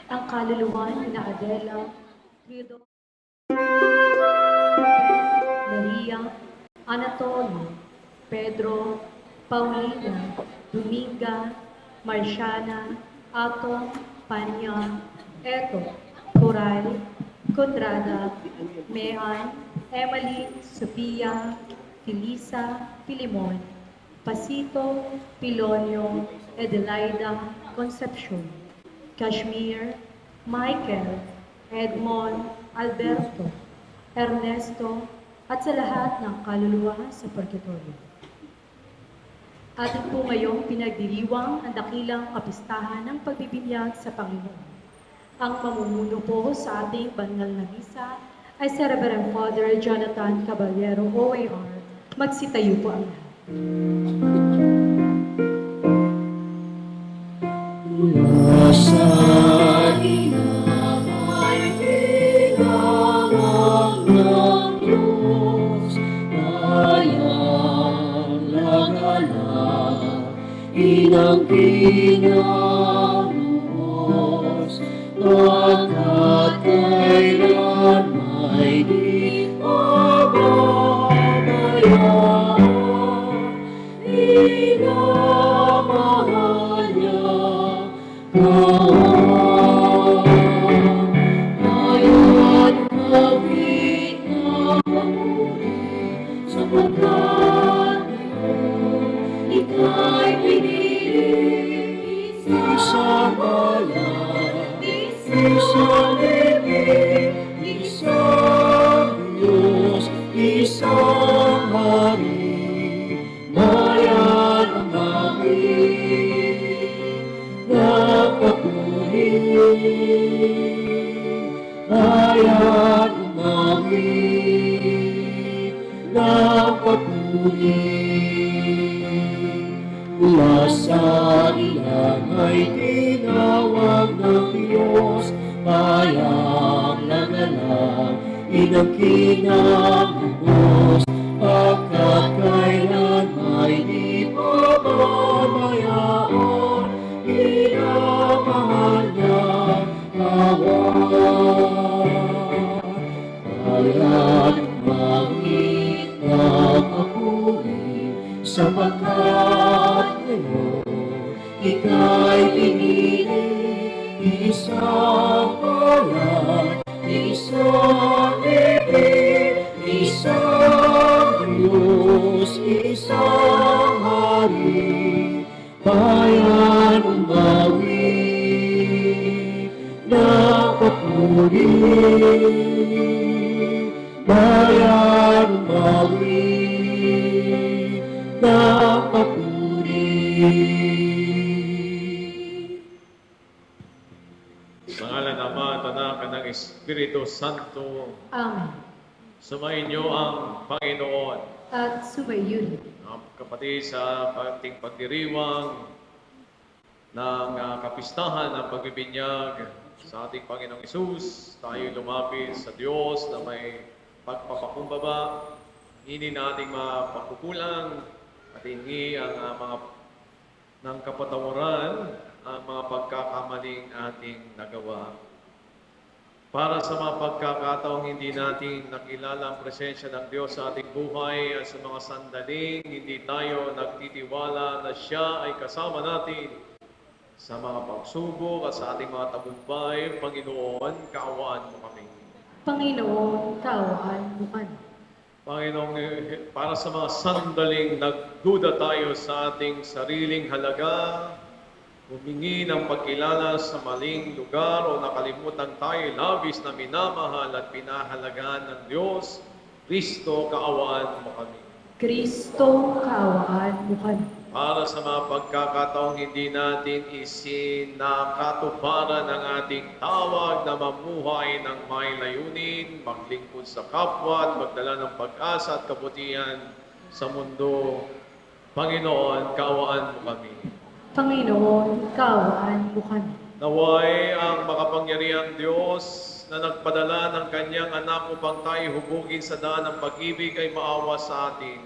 ang kaluluwa ni Adela, Guido, Maria, Anatolio, Pedro, Paulina, Dominga, Marciana, Ato, Panya, Eto, Coral, Condrada, Mean, Emily, Sofia, Felisa, Filimon, Pasito, Pilonio, Adelaida, Concepcion, Kashmir, Michael, Edmond, Alberto, Ernesto, at sa lahat ng kaluluwa sa purgatorio. Atin po ngayong pinagdiriwang ang dakilang kapistahan ng pagbibinyag sa Panginoon. Ang mamumuno po sa ating banal na misa ay si Reverend Father Jonathan Caballero, OAR. Magsitayo po ang lahat. Sa inamay pinawang ng Diyos, kayang lagalang inang pinaluhos, pagkat kailan may di pababayaan, inamahal niya. Ngayon mawit na muli, sapagkat ika'y pinili, isang bayan, isang ibig, isang Diyos, isang hari, bayan ang langit. Bayan umangin ng papuri, mula sa ilang ay tinawag ng Diyos, bayang nagalang inangkinang pagkat kailan may di pababayaan, inamahal niya bayan umangin ng papuri, sapagkat ngayon ika'y pinili, isang bayan, isang ibig, isang Diyos, isang hari, bayan umawit ng papuri, bayan umawit ng papuri. Sa ngalan ng Ama at Anak at ng Espiritu Santo, Amen. sumainyo ang Panginoon. At sumayo rin. Kapatid, sa ating pagdiriwang ng kapistahan ng pagbibinyag sa ating Panginoong Hesus, tayo lumapit sa Diyos na may pagpapakumbaba, hinin nating mga pagkukulang at hingi ang mga ng kapatawaran ang mga pagkakamaling ating nagawa. Para sa mga pagkakataong hindi natin nakilala ang presensya ng Diyos sa ating buhay at sa mga sandaling hindi tayo nagtitiwala na Siya ay kasama natin sa mga pagsubok at sa ating mga tagumpay, Panginoon, kaawaan mo kami. Panginoon, kaawaan mo kami. Panginoon, para sa mga sandaling nagduda tayo sa ating sariling halaga, humingi ng pagkilala sa maling lugar o nakalimutan tayo labis na minamahal at pinahalagaan ng Diyos, Kristo, kaawaan mo kami. Kristo, kaawaan mo kami. Para sa mga pagkakataong hindi natin isinakatuparan ang ating tawag na mamuhay ng may layunin, maglingkod sa kapwa at magdala ng pag-asa at kabutihan sa mundo, Panginoon, kaawaan mo kami. Panginoon, kaawaan mo kami. Naway ang makapangyarihang Diyos na nagpadala ng kanyang anak upang tayo hubugin sa daan ng pag-ibig ay maawa sa atin.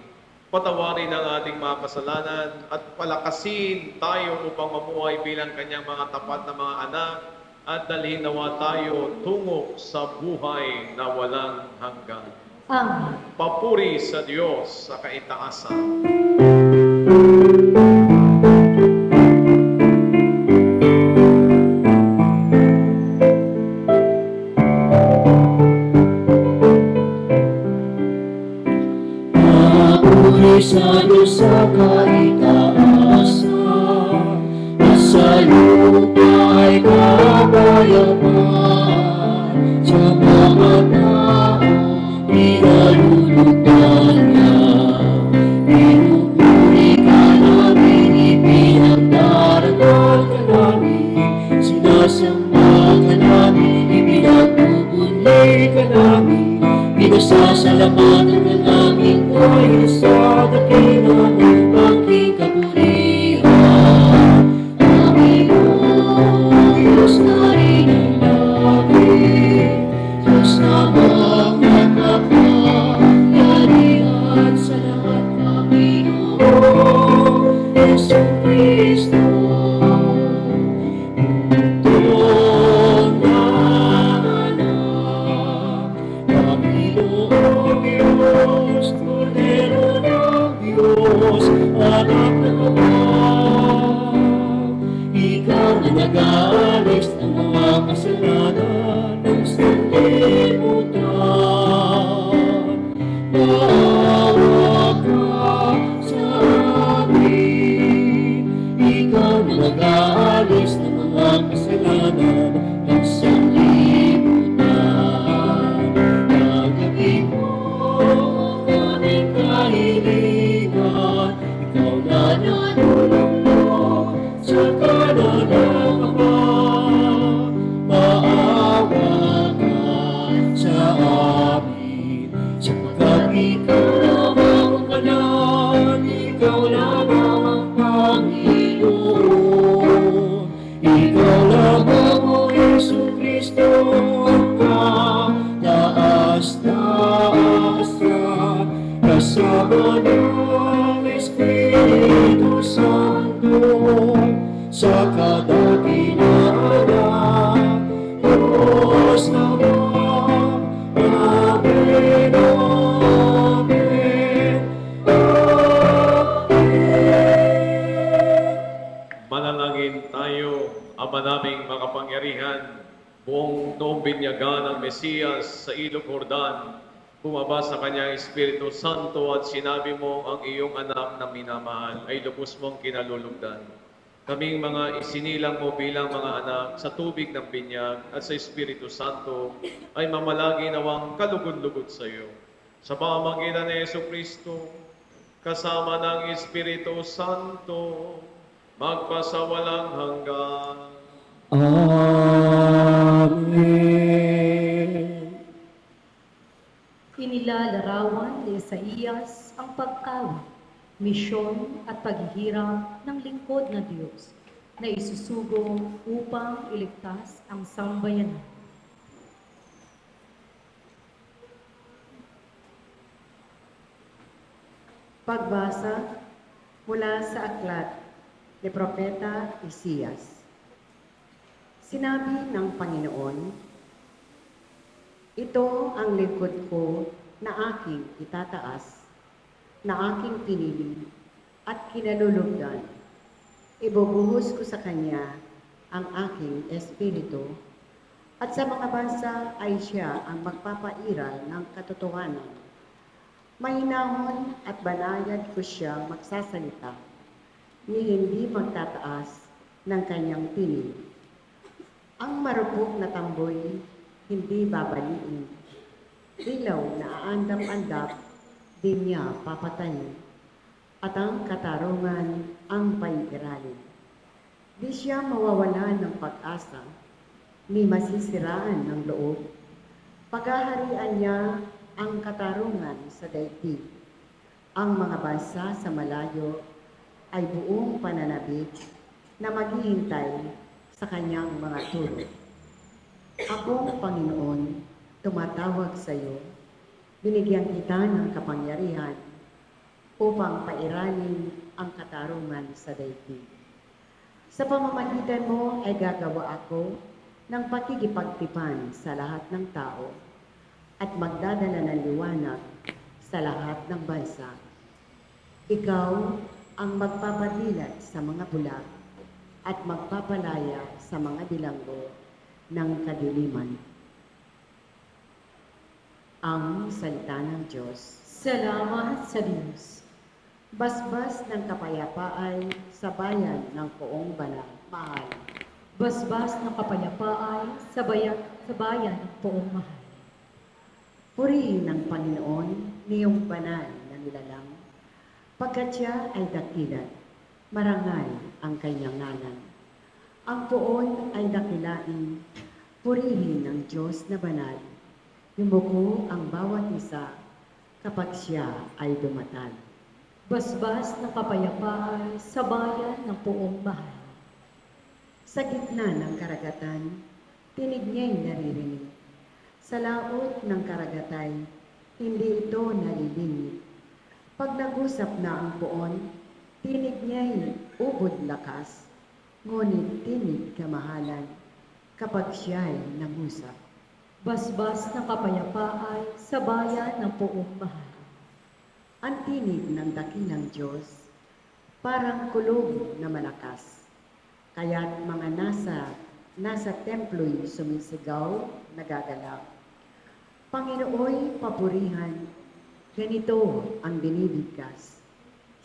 Patawarin ang ating mga kasalanan at palakasin tayo upang mamuhay bilang kanyang mga tapat na mga anak at dalhin nawa tayo tungo sa buhay na walang hanggan. Amen. Papuri sa Diyos sa kaitaasan. Papuri sa Diyos sa kaitaasan, at sa lupa'y kapayapaan, sa mga taong pinalulugdan niya. Pinupuri ka namin, ipinagdarasal ka namin, sinasamba ka namin, ipinagpupuli ka namin, pinasasalamatan ka namin dahil sa dakila ng aking kapurihan. Panginoon, Diyos na rin ang langit, Diyos na makapangyarihan sa lahat, Panginoon, Yesu Kristo. Bugtong na anak, Panginoong Diyos, Kordero ng Diyos, anak ng Ama. Ikaw na nag-aalis ng mga kasalanan ng sanlibutan. Maawa ka sa amin. Ikaw na nag-aalis ng mga kasalanan ng sanlibutan. Gagawin mo ang aming kahilingan. Ikaw na natulong mo sa kanan ng Ama. Maawa ka sa amin, sapagkat ikaw lamang ang kanan, ikaw lamang ang Panginoon. Ikaw lamang, O Yesu Kristo, ang kataas-taasan, kasama ng Espiritu Santo, sa kadakilaan, Diyos naman. Amen, amen, amen. Manalangin tayo, Ama naming makapangyarihan, buong noong binyagan ng Mesiyas sa Ilog Jordan, bumaba sa kanyang Espiritu Santo at sinabi mo ang iyong anak na minamahal ay lubos mong kinalulugdan. Kaming mga isinilang mo bilang mga anak sa tubig ng binyag at sa Espiritu Santo ay mamalagi nawang kalugod-lugod sa iyo. Sa pamamagitan ni Yesu Kristo, kasama ng Espiritu Santo, magpasawalang hanggan. Amen. Inilalarawan ni Isaías ang pagkawit, misyon at paghihirap ng lingkod na Diyos na isusugo upang iligtas ang sambayanan. Pagbasa mula sa aklat ni Propeta Isaías. Sinabi ng Panginoon, ito ang lingkod ko na aking itataas, na aking pinili at kinalulugdan. Ibubuhos ko sa kanya ang aking espiritu, at sa mga bansa ay siya ang magpapairal ng katotohanan. Mahinahon at banayad ko siyang magsasalita, ni hindi magtataas ng kanyang pinili. Ang marupok na tamboy hindi babaliin. Ilaw na aandap-andap, di niya papatayin, at ang katarungan ang pag-iralin. Di siya mawawala ng pag-asa, ni masisiraan ng loob. Paghaharian niya ang katarungan sa daigdig. Ang mga bansa sa malayo ay buong pananabik na maghihintay sa kanyang mga turo. Akong Panginoon, tumatawag sa iyo, binigyan kita ng kapangyarihan upang pairalin ang katarungan sa daigdig. Sa pamamagitan mo ay gagawa ako ng pakikipagtipan sa lahat ng tao at magdadala ng liwanag sa lahat ng bansa. Ikaw ang magpapadilat sa mga bulag at magpapalaya sa mga bilanggo ng kadiliman. Ang salita ng Diyos. Salamat sa Diyos. Basbas ng kapayapaan sa bayan ng poong mahal. Basbas ng kapayapaan sa bayan ng poong mahal. Purihin ng Panginoon niyong banal na nilalang, pagkat siya ay dakilat, marangal ang kanyang ngalan. Ang poon ay dakilain, purihin ng Diyos na banal, yumuko ang bawat isa kapag siya ay dumatal. Basbas ng kapayapaan sa bayan ng poong mahal. Sa gitna ng karagatan, tinig niya'y naririnig. Sa laot ng karagatan, hindi ito nalilinig. Pag nag-usap na ang poon, tinig niya'y ubod lakas, ngunit tinig kamahalan kapag siya'y nangusap. Basbas ng kapayapaan sa bayan ng poong mahal. Ang tinig ng dakilang Diyos, parang kulog na malakas. Kaya't mga nasa templo'y sumisigaw, nagagalaw. Panginooy papurihan, ganito ang binibigkas.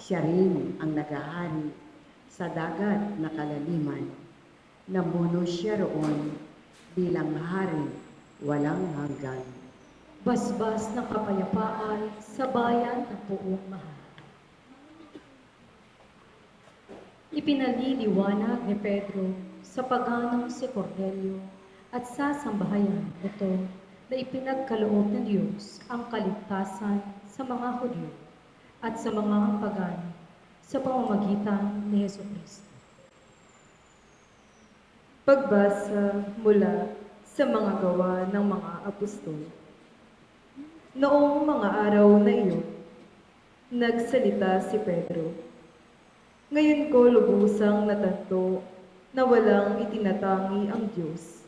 Siya rin ang naghahari sa dagat na kalaliman. Namuno siya roon bilang hari walang hanggan. Basbas ng kapayapaan sa bayan ng poong mahal. Ipinaliliwanag ni Pedro sa paganong si Cornelio at sa sambahayan ito na ipinagkaloob ng Diyos ang kaligtasan sa mga Hudyo at sa mga pagano sa pamamagitan ni Jesucristo. Pagbasa mula sa mga gawa ng mga apostol. Noong mga araw na iyon, nagsalita si Pedro. Ngayon ko lubusang natanto na walang itinatangi ang Diyos.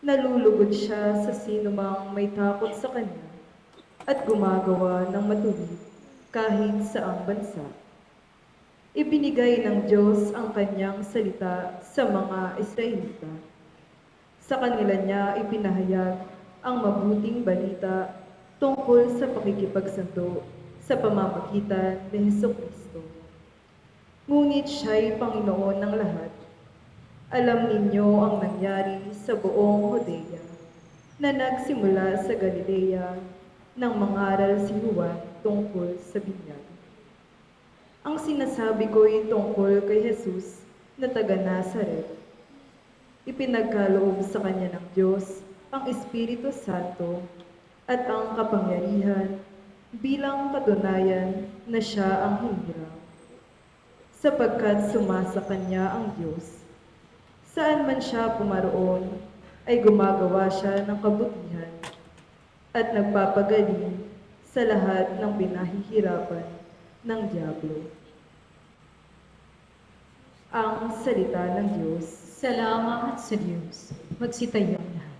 Nalulugod siya sa sinumang may takot sa Kanya at gumagawa ng matuwid kahit saang bansa. Ibinigay ng Diyos ang Kanyang salita sa mga Israelita. Sa kanila niya ipinahayag ang mabuting balita tungkol sa pakikipagsanto sa pamamagitan ni Jesucristo. Ngunit siya'y Panginoon ng lahat. Alam ninyo ang nangyari sa buong Judea, na nagsimula sa Galilea nang mangaral si Juan tungkol sa binyag. Ang sinasabi ko'y tungkol kay Jesus na taga Nazaret. Ipinagkaloob sa kanya ng Diyos ang Espiritu Santo at ang kapangyarihan bilang katunayan na siya ang hinirang. Sapagkat sumasa kanya ang Diyos. Saan man siya pumaroon, ay gumagawa siya ng kabutihan at nagpapagaling sa lahat ng pinahihirapan ng diablo. Ang salita ng Diyos. Salamat sa Diyos. Magsitayo ang lahat.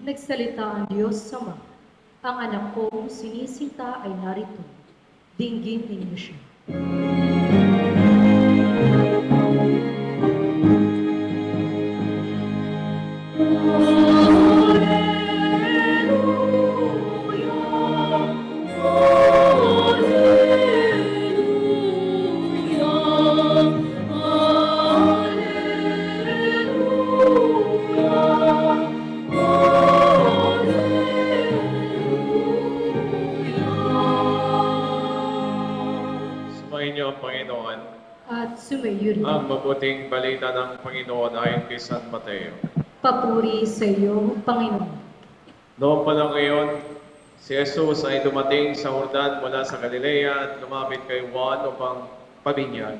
Nagsalita ang Diyos sa Ama. Ang anak kong sinisinta ay narito. Dinggin ninyo siya. Sumayin niyo ang Panginoon. At sumayo rin. Ang mabuting balita ng Panginoon ayon kay San Mateo. Papuri sa iyo, Panginoon. Noong pa lang ngayon, si Jesus ay dumating sa Jordan mula sa Galilea at lumapit kay Juan upang pabinyag.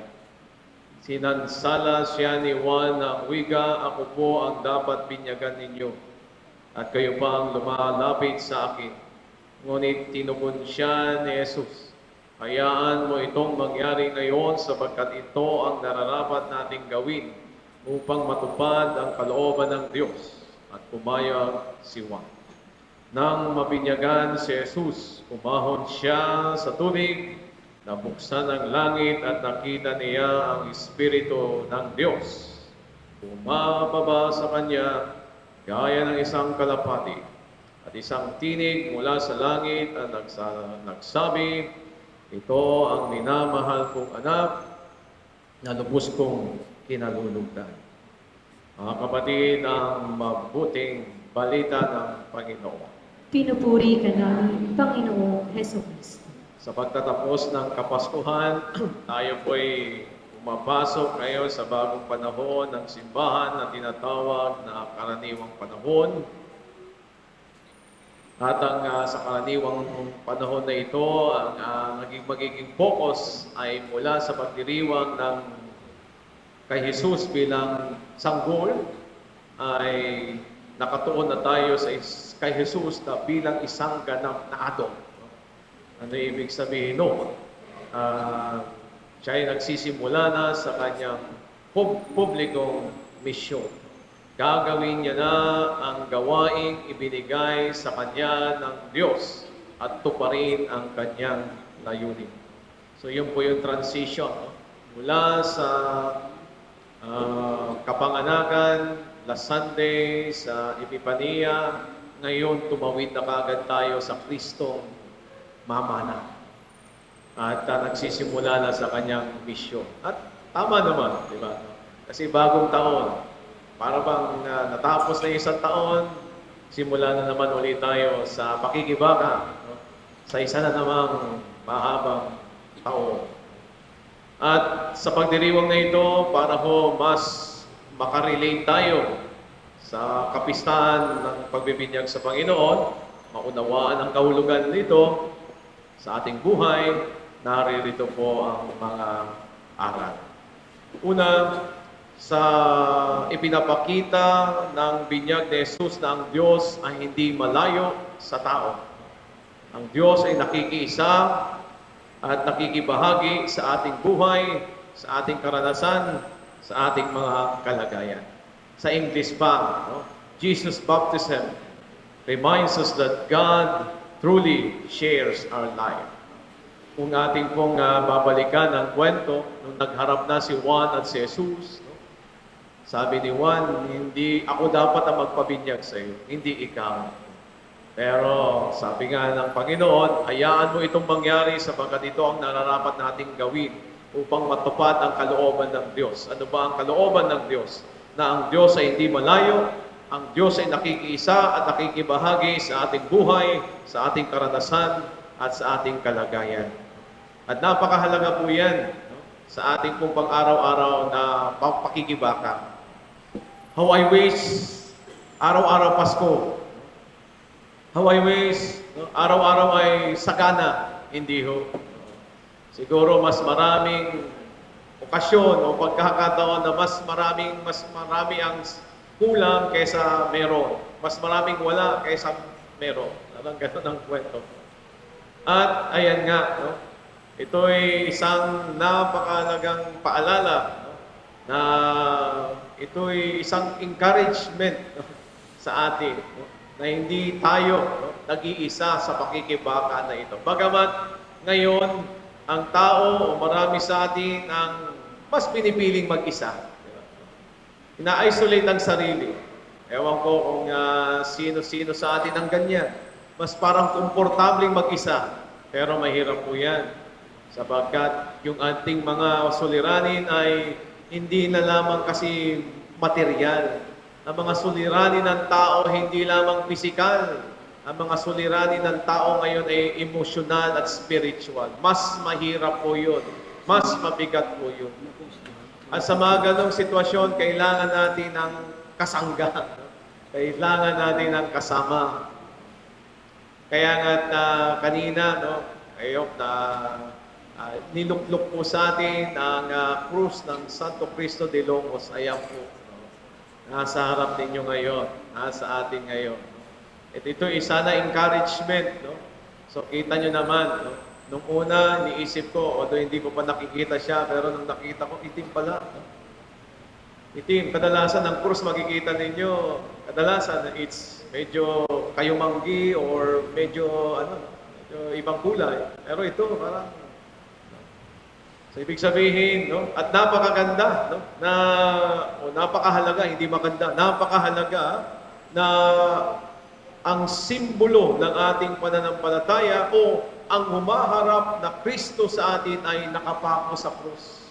Sinansala siya ni Juan ng wiga, "Ako po ang dapat binyagan ninyo, at kayo pa ang lumalapit sa akin." Ngunit tinugon siya ni Jesus, "Hayaan mo itong mangyari ngayon sapagkat ito ang nararapat nating gawin upang matupad ang kalooban ng Diyos." At pumayag si Juan. Nang mabinyagan si Jesus, umahon siya sa tubig, nabuksan ang langit at nakita niya ang Espiritu ng Diyos. Bumababa sa kanya gaya ng isang kalapati, at isang tinig mula sa langit at nagsabi, "Ito ang minamahal kong anak na lubos kong kinalulugdan." Mga kapatid, ang mabuting balita ng Panginoon. Pinupuri ka namin, Panginoong Hesus. Sa pagtatapos ng Kapaskuhan, tayo po'y pumapasok ngayon sa bagong panahon ng simbahan na tinatawag na karaniwang panahon. At sa karaniwang panahon na ito, ang magiging focus ay mula sa pagdiriwang ng kay Jesus bilang sanggol, ay nakatuon na tayo kay Jesus na bilang isang ganap na adong. Ano ibig sabihin no? Siya ay nagsisimula na sa kanyang publikong misyon. Gagawin niya na ang gawaing ibinigay sa kanya ng Diyos at tuparin ang kanyang layunin. So yun po yung transition. No? Mula sa kapanganakan, last Sunday, sa Epipania, ngayon tumawid na kaagad tayo sa Kristong mamana. At nagsisimula na sa kanyang misyon. At tama naman, di ba? Kasi bagong taon, para bang natapos na isang taon, simula na naman ulit tayo sa pakikibaka, no? Sa isa na namang mahabang taon. At sa pagdiriwang na ito, para ho mas makarelate tayo sa kapistahan ng pagbibinyag sa Panginoon, maunawaan ang kahulugan nito sa ating buhay, naririto po ang mga aral. Una, sa ipinapakita ng binyag ni Jesus na ang Diyos ay hindi malayo sa tao. Ang Diyos ay nakikiisa at nakikibahagi sa ating buhay, sa ating karanasan, sa ating mga kalagayan. Sa English pa, no? Jesus' baptism reminds us that God truly shares our life. Kung ating pong babalikan ang kwento, nung nagharap na si Juan at si Jesus, no? Sabi ni Juan, "Hindi ako dapat ang magpabinyag sa iyo, hindi ikaw." Pero sabi nga ng Panginoon, "Hayaan mo itong mangyari sapagkat ito ang nararapat nating gawin upang matupad ang kalooban ng Diyos." Ano ba ang kalooban ng Diyos? Na ang Diyos ay hindi malayo, ang Diyos ay nakikiisa at nakikibahagi sa ating buhay, sa ating karanasan, at sa ating kalagayan. At napakahalaga po yan, no? Sa ating pong pang-araw-araw na pakikibaka. How I wish, araw-araw Pasko. How I wish, no? Araw-araw ay sagana, hindi ho. Siguro mas maraming okasyon o pagkakataon na mas marami ang kulang kaysa meron. Mas maraming wala kaysa meron. Parang ganun ang kwento. At ayan nga, no? Ito'y isang napakalagang paalala, no? Na ito'y isang encouragement, no? Sa atin, no? Na hindi tayo, no? Nag-iisa sa pakikibaka na ito. Bagamat ngayon, ang tao o marami sa atin ang mas pinipiling mag-isa. Ina-isolate ang sarili. Ewan ko kung sino-sino sa atin ang ganyan. Mas parang komportabling mag-isa. Pero mahirap po yan. Sapagkat yung ating mga suliranin ay hindi na lamang kasi material. Ang mga suliranin ng tao hindi lamang pisikal. Ang mga suliranin ng tao ngayon ay emosyonal at spiritual. Mas mahirap po yun. Mas mabigat po yun. At sa mga ganong sitwasyon, kailangan natin ng kasangga. Kailangan natin ng kasama. Kaya nga kanina, no, ayok na niluklok po sa atin ang krus ng Santo Cristo de Longos. Ayan po. Nasa harap ninyo ngayon. Nasa atin ngayon. At ito isa na encouragement. No? So kita nyo naman. No? Nung una, niisip ko, although hindi ko pa nakikita siya, pero nung nakita ko, itim pala. No? Itim. Kadalasan ng krus makikita ninyo, kadalasan it's medyo kayumanggi or medyo ibang kulay. Pero ito parang so, ibig sabihin, no? At napakaganda, no? Napakahalaga, hindi maganda, napakahalaga na ang simbolo ng ating pananampalataya o ang humaharap na Kristo sa atin ay nakapako sa krus.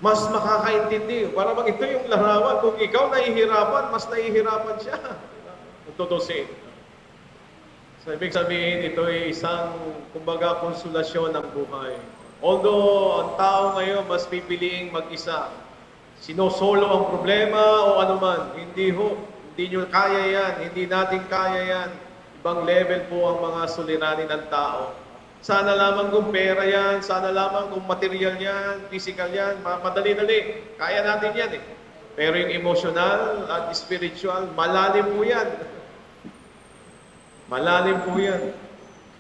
Mas makakaintindi. Para bang ito yung larawan. Kung ikaw nahihirapan, mas nahihirapan siya. Kung tutusin. So, ibig sabihin, ito ay isang, kumbaga, konsolasyon ng buhay. Although, ang tao ngayon mas pipiliing mag-isa. Sinosolo ang problema o anuman. Hindi ho. Hindi nyo kaya yan. Hindi natin kaya yan. Ibang level po ang mga suliranin ng tao. Sana lamang kung pera yan, sana lamang kung material yan, physical yan, madali-dali. Kaya natin yan eh. Pero yung emotional at spiritual, malalim po yan. Malalim po yan.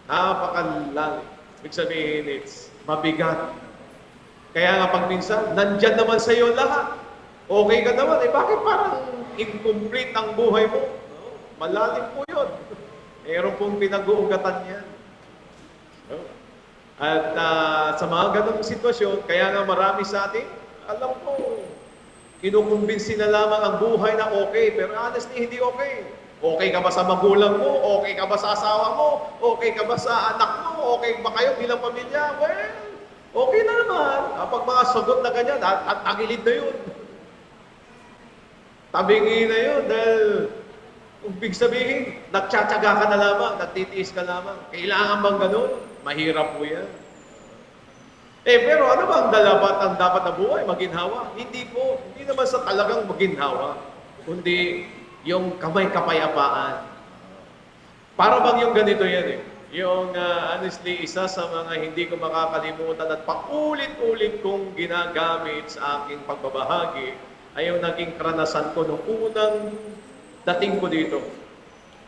Napakalalim. Ibig sabihin, it's mabigat. Kaya nga pag minsan, nandyan naman sa iyo lahat. Okay ka naman, eh bakit parang incomplete ang buhay mo? No? Malalim po yun. Meron pong pinag-uugatan yan. No? At sa mga ganong sitwasyon, kaya nga marami sa atin, alam ko, kinukumbinsi na lamang ang buhay na okay, pero honestly, hindi okay. Okay ka ba sa magulang mo? Okay ka ba sa asawa mo? Okay ka ba sa anak mo? Okay ba kayo bilang pamilya? Well, okay na naman. Kapag mga sagot na ganyan, at tagilid na yun. Tabingi na yun dahil ibig sabihin, nagtsatsaga ka na lamang, nagtitiis ka lamang. Kailangan bang ganun? Mahirap po yan. Pero ano ba ang dapat na buhay? Maginhawa? Hindi po. Hindi naman sa talagang maginhawa. Kundi yung kamay kapayapaan. Para bang yung ganito yan eh. Yung honestly, isa sa mga hindi ko makakalimutan at paulit-ulit kong ginagamit sa aking pagbabahagi ay yung naging karanasan ko nung unang dating ko dito.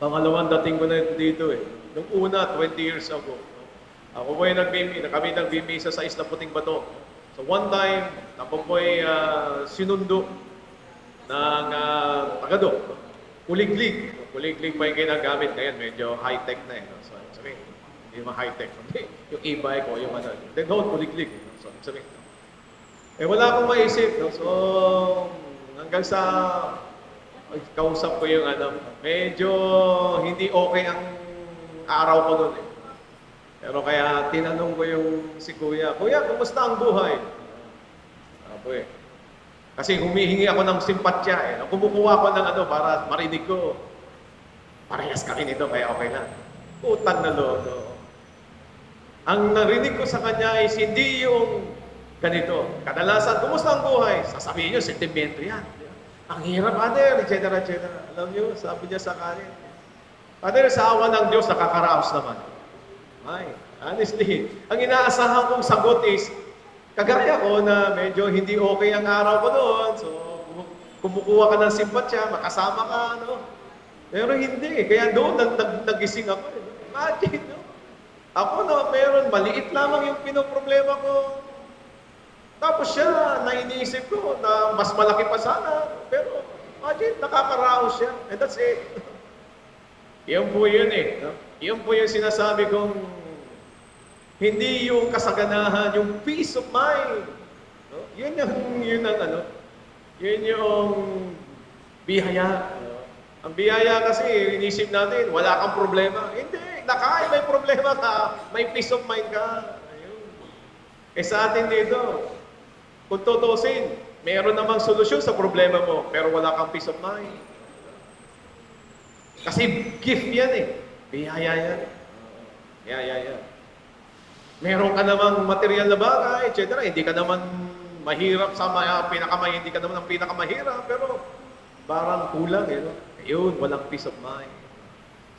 Pangalawang dating ko na dito eh. Nung una, 20 years ago. Ako po kami nagbimisa sa Isla Puting Bato. So one time, ako po ay sinundo ng tagado. Kuliglig. Kuliglig pa yung ginagamit ngayon. Medyo high-tech na eh. So, sabihin, hindi naman high-tech. Yung e-bike o yung ano. Then, kuliglig. So, sabihin. Wala akong maisip. No? So, hanggang sa kausap ko yung medyo hindi okay ang araw ko doon eh. Pero kaya tinanong ko yung si Kuya, Kuya, kumusta ang buhay? Apo eh. Kasi humihingi ako ng simpatya eh. Kumukuha ko ng para marinig ko. Parehas kami nito, kaya okay lang. Utang na loob. No? Ang narinig ko sa kanya is hindi yung ganito. Kadalasan, kumusta ang buhay? Sasabihin nyo, sentimento yan. Ang hirap, Father, etc. etc. Alam nyo, sabi niya sa kanin. Father, sa awa ng Diyos, nakakaraos naman. Ay, honestly, ang inaasahan kong sagot is, kagaya ko na medyo hindi okay ang araw ko doon, so kumukuha ka ng simpatya, makasama ka, Pero hindi, kaya doon nagising ako. Imagine, Ako meron, maliit lamang yung pinoproblema ko. Tapos siya, nainiisip ko na mas malaki pa sana. Pero, imagine, nakakaraos siya. And that's it. Iyon po yun eh. Iyon po yung sinasabi kong hindi yung kasaganahan, yung peace of mind. Yun yung biyaya. Ang biyaya kasi, inisip natin, wala kang problema. Hindi, may problema ka, may peace of mind ka. Ayun. Sa atin dito, kung tutusin, meron namang solusyon sa problema mo, pero wala kang peace of mind. Kasi gift yan eh. Biyaya yan. Biyaya yan. Meron ka namang material na bagay, etc. Hindi ka naman mahirap sa hindi ka naman ang pinakamahirap, pero parang kulang eh, no? Ayun, walang peace of mind.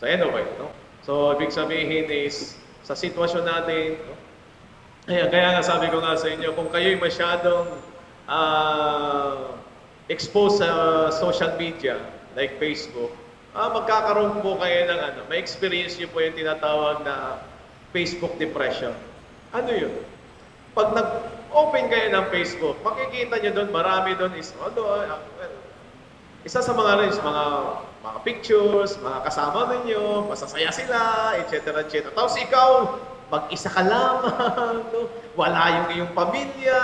So anyway, no? So ibig sabihin is, sa sitwasyon natin, no? Ayan, kaya nga sabi ko nga sa inyo, kung kayo'y masyadong exposed sa social media, like Facebook, magkakaroon po kayo ng ano, may experience nyo po yung tinatawag na Facebook depression. Ano yun? Pag nag-open kayo ng Facebook, makikita nyo doon, marami doon is, isa sa mga rin, mga pictures, mga kasama ninyo, masasaya sila, etc. etc. Tapos ikaw, mag-isa ka lamang, no? Wala yung iyong pamilya,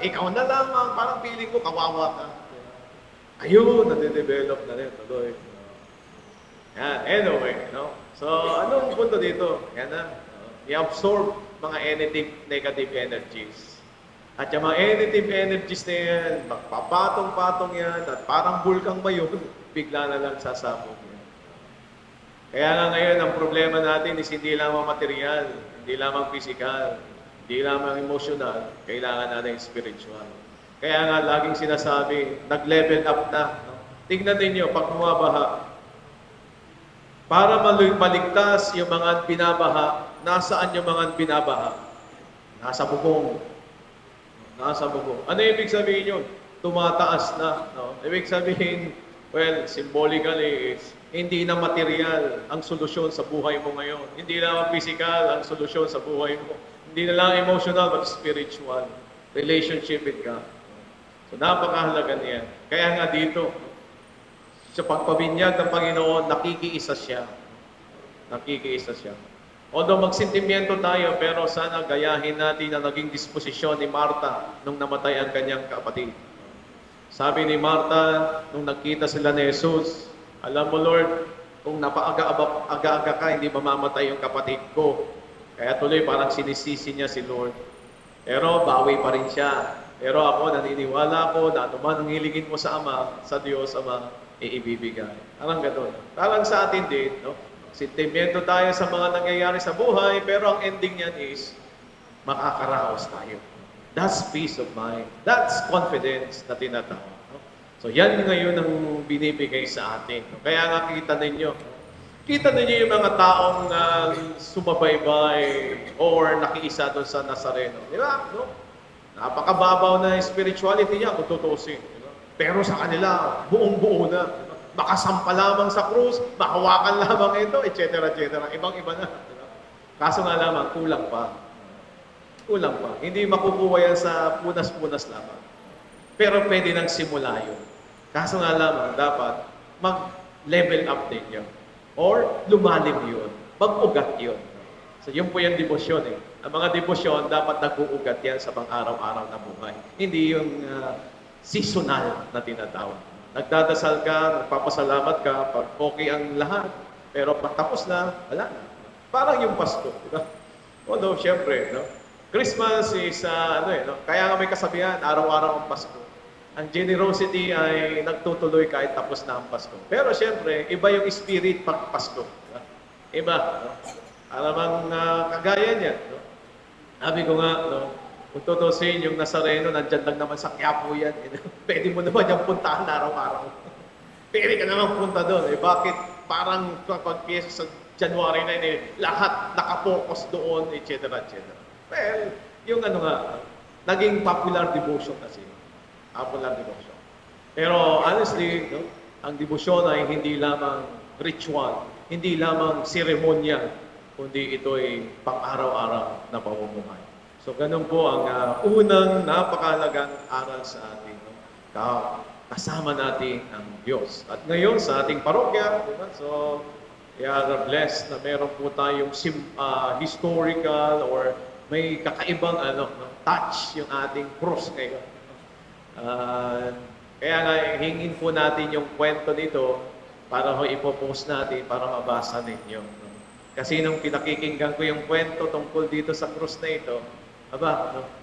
ikaw na lamang, parang feeling ko kawawa ka. Ayun, nade-develop na rin tuloy. Yan, anyway, no? So, anong punto dito? Yan na, i-absorb mga negative energies. At yung mga negative energies na yan, magpapatong-patong yan, at parang bulkang mayon, bigla na lang sasabog yan. Kaya nga ngayon, ang problema natin is hindi lamang material, hindi lamang physical, hindi lamang emotional, kailangan natin spiritual. Kaya nga, laging sinasabi, nag-level up na. No? Tignan ninyo, pag bumabaha, para maligtas yung mga binabaha, nasaan yung mga binabaha? Nasa bubong. Nasa bubong. Ano ibig sabihin yun? Tumataas na. No? Ibig sabihin, well, symbolically, hindi na material ang solusyon sa buhay mo ngayon. Hindi lang physical ang solusyon sa buhay mo. Hindi na lang emotional, but spiritual. Relationship with God. So, napakahalaga niyan. Kaya nga dito, sa pagpabinyag ng Panginoon, nakikiisa siya. Nakikiisa siya. Although magsentimiento tayo, pero sana gayahin natin ang naging disposisyon ni Marta nung namatay ang kanyang kapatid. Sabi ni Marta, nung nakita sila ni Jesus, alam mo Lord, kung napaaga-aga ka, hindi mamamatay yung kapatid ko. Kaya tuloy parang sinisisi niya si Lord. Pero bawi pa rin siya. Pero ako, naniniwala ko na anuman ang hilingin mo sa Ama, sa Diyos Ama, iibibigay. Parang gano'n. Parang sa atin din, no? Sentimiento tayo sa mga nangyayari sa buhay, pero ang ending niyan is, makakaraos tayo. That's peace of mind. That's confidence na tinatawag. No? So yan ngayon ang binibigay sa atin. No? Kaya nga kita ninyo yung mga taong sumabaybay or nakiisa doon sa Nazareno. Di ba? No? Napakababaw na spirituality niya kung tutusin. Diba? Pero sa kanila, buong-buo na. Diba? Makasampa lamang sa krus, makawakan lamang ito, etc. etc. Ibang-iba na. Diba? Kaso nga lamang, kulang pa. Kulang pa. Hindi makukuha yan sa punas-punas lamang. Pero pwede nang simula yun. Kaso nga lamang, dapat mag-level up din yun. Or lumalim yun. Mag-ugat yun. So yun po yung debosyon eh. Ang mga debosyon, dapat nag-uugat yan sa pang-araw-araw na buhay. Hindi yung seasonal na tinatawag. Nagdadasal ka, nagpapasalamat ka, pag okay ang lahat. Pero pag tapos na, wala na. Parang yung Pasko. Diba? Although, syempre, no? Christmas is, no? Kaya nga may kasabihan, araw-araw ang Pasko. Ang generosity ay nagtutuloy kahit tapos na ang Pasko. Pero syempre, iba yung spirit pag Pasko. Diba? Iba. No? Alamang kagaya niya. No? Sabi ko nga, no? Kung tutusin yung Nazareno, nandyan lang naman sa Quiapo yan. Pwede mo naman yung puntahan araw-araw. Pwede ka naman punta doon. Eh, bakit parang kapag sa January 9, lahat nakapokus doon, etc. etc. Well, yung naging popular devotion kasi. Popular devotion. Pero honestly, no, ang devotion ay hindi lamang ritual, hindi lamang seremonya, kundi ito ay pang-araw-araw na pamumuhay. So, ganun po ang unang napakahalagang aral sa atin. No? Kasama natin ang Diyos. At ngayon, sa ating parokya, diba? So, we are blessed na meron po tayong historical or may kakaibang touch yung ating cross ngayon. Kaya nga, hingin po natin yung kwento nito para ipopost natin para mabasa ninyo. No? Kasi nung pinakikinggan ko yung kwento tungkol dito sa cross na ito,